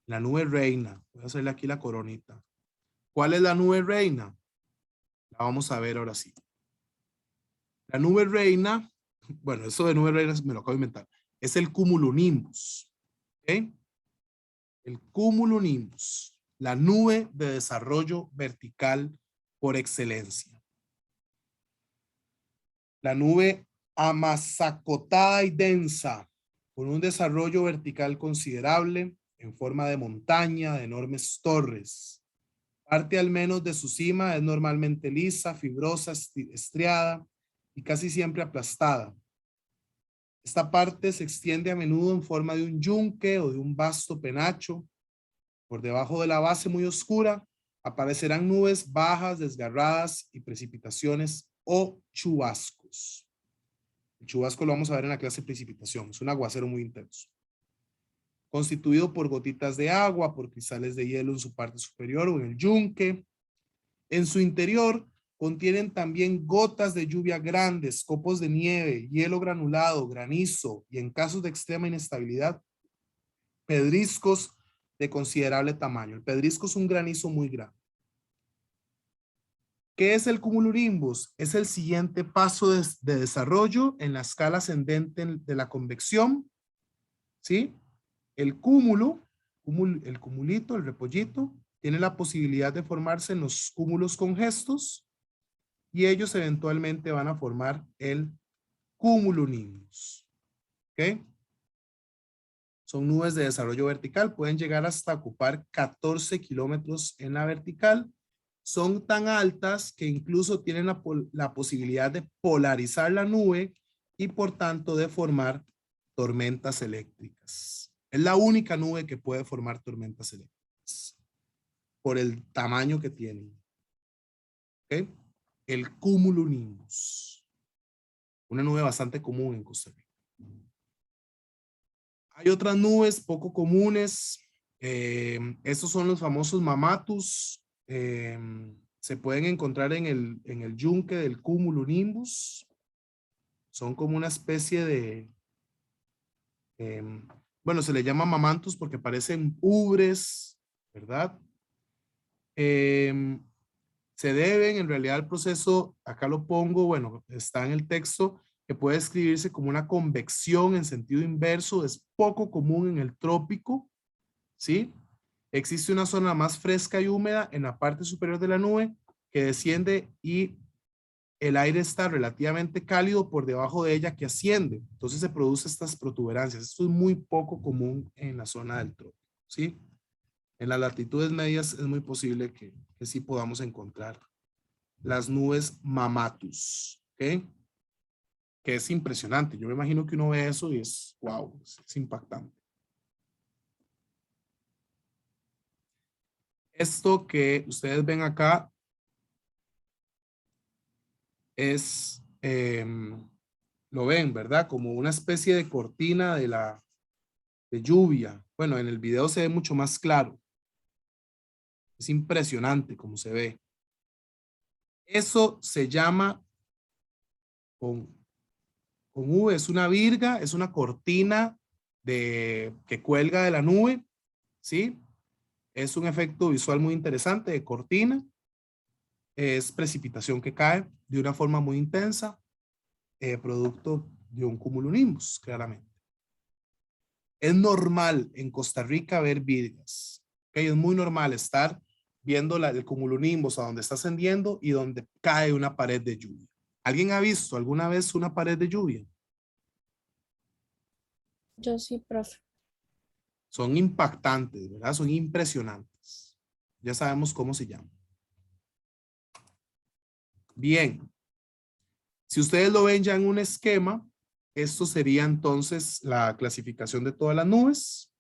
reina. Voy a hacerle aquí la coronita. ¿Cuál es la nube reina? La vamos a ver ahora sí. La nube reina, bueno, eso de nube reina me lo acabo de inventar, es el cumulonimbus. ¿Ok? El cumulonimbus, la nube de desarrollo vertical por excelencia. La nube amasacotada y densa, con un desarrollo vertical considerable, en forma de montaña, de enormes torres. Parte al menos de su cima es normalmente lisa, fibrosa, estriada y casi siempre aplastada. Esta parte se extiende a menudo en forma de un yunque o de un vasto penacho. Por debajo de la base muy oscura aparecerán nubes bajas, desgarradas y precipitaciones o chubascos. El chubasco lo vamos a ver en la clase de precipitación. Es un aguacero muy intenso. Constituido por gotitas de agua, por cristales de hielo en su parte superior o en el yunque. En su interior contienen también gotas de lluvia grandes, copos de nieve, hielo granulado, granizo y en casos de extrema inestabilidad, pedriscos de considerable tamaño. El pedrisco es un granizo muy grande. ¿Qué es el cumulonimbus? Es el siguiente paso de desarrollo en la escala ascendente de la convección. ¿Sí? El cúmulo, el cumulito, el repollito, tiene la posibilidad de formarse en los cúmulos congestos y ellos eventualmente van a formar el cumulonimbus. ¿Ok? Son nubes de desarrollo vertical, pueden llegar hasta ocupar 14 kilómetros en la vertical. Son tan altas que incluso tienen la posibilidad de polarizar la nube y por tanto de formar tormentas eléctricas. Es la única nube que puede formar tormentas eléctricas por el tamaño que tienen. ¿Okay? El cumulonimbus. Una nube bastante común en Costa Rica. Hay otras nubes poco comunes. Estos son los famosos mamatus. Se pueden encontrar en el yunque del cumulonimbus. Son como una especie de... bueno, se le llama mamantus porque parecen ubres, ¿verdad? Se deben en realidad al proceso, acá lo pongo, bueno, está en el texto, que puede escribirse como una convección en sentido inverso, es poco común en el trópico, ¿sí? Existe una zona más fresca y húmeda en la parte superior de la nube que desciende y el aire está relativamente cálido por debajo de ella que asciende. Entonces se producen estas protuberancias. Esto es muy poco común en la zona del trópico, ¿sí? En las latitudes medias es muy posible que sí podamos encontrar las nubes mamatus, ¿ok? Que es impresionante. Yo me imagino que uno ve eso y es, wow, es impactante. Esto que ustedes ven acá es, lo ven, ¿verdad? Como una especie de cortina de lluvia. Bueno, en el video se ve mucho más claro. Es impresionante como se ve. Eso se llama, con V, es una virga, es una cortina que cuelga de la nube, ¿sí? Es un efecto visual muy interesante de cortina. Es precipitación que cae de una forma muy intensa, producto de un cumulonimbus, claramente. Es normal en Costa Rica ver virgas. ¿Okay? Es muy normal estar viendo el cumulonimbus a donde está ascendiendo y donde cae una pared de lluvia. ¿Alguien ha visto alguna vez una pared de lluvia? Yo sí, profe. Son impactantes, ¿verdad? Son impresionantes. Ya sabemos cómo se llama. Bien. Si ustedes lo ven ya en un esquema, esto sería entonces la clasificación de todas las nubes.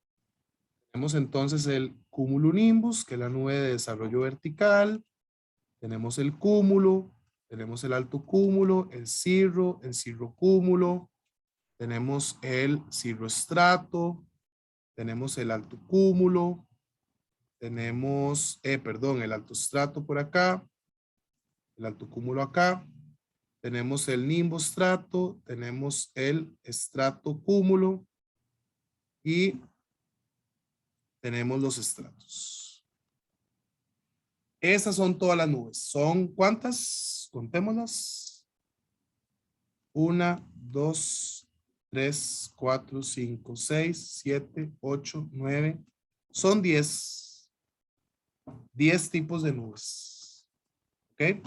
Tenemos entonces el cumulonimbus, que es la nube de desarrollo vertical. Tenemos el cúmulo, tenemos el alto cúmulo, el cirrocúmulo, tenemos el cirroestrato, tenemos el alto cúmulo, tenemos, el alto estrato por acá, el alto cúmulo acá, tenemos el nimbostrato, tenemos el estrato cúmulo y tenemos los estratos. Esas son todas las nubes. ¿Son cuántas? Contémoslas. 1, 2, 3, 4, 5, 6, 7, 8, 9. Son 10. 10 tipos de nubes. ¿Ok?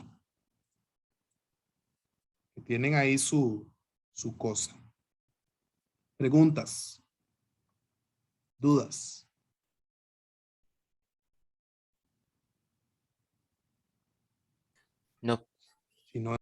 Que tienen ahí su cosa. Preguntas. Dudas. No. Si no,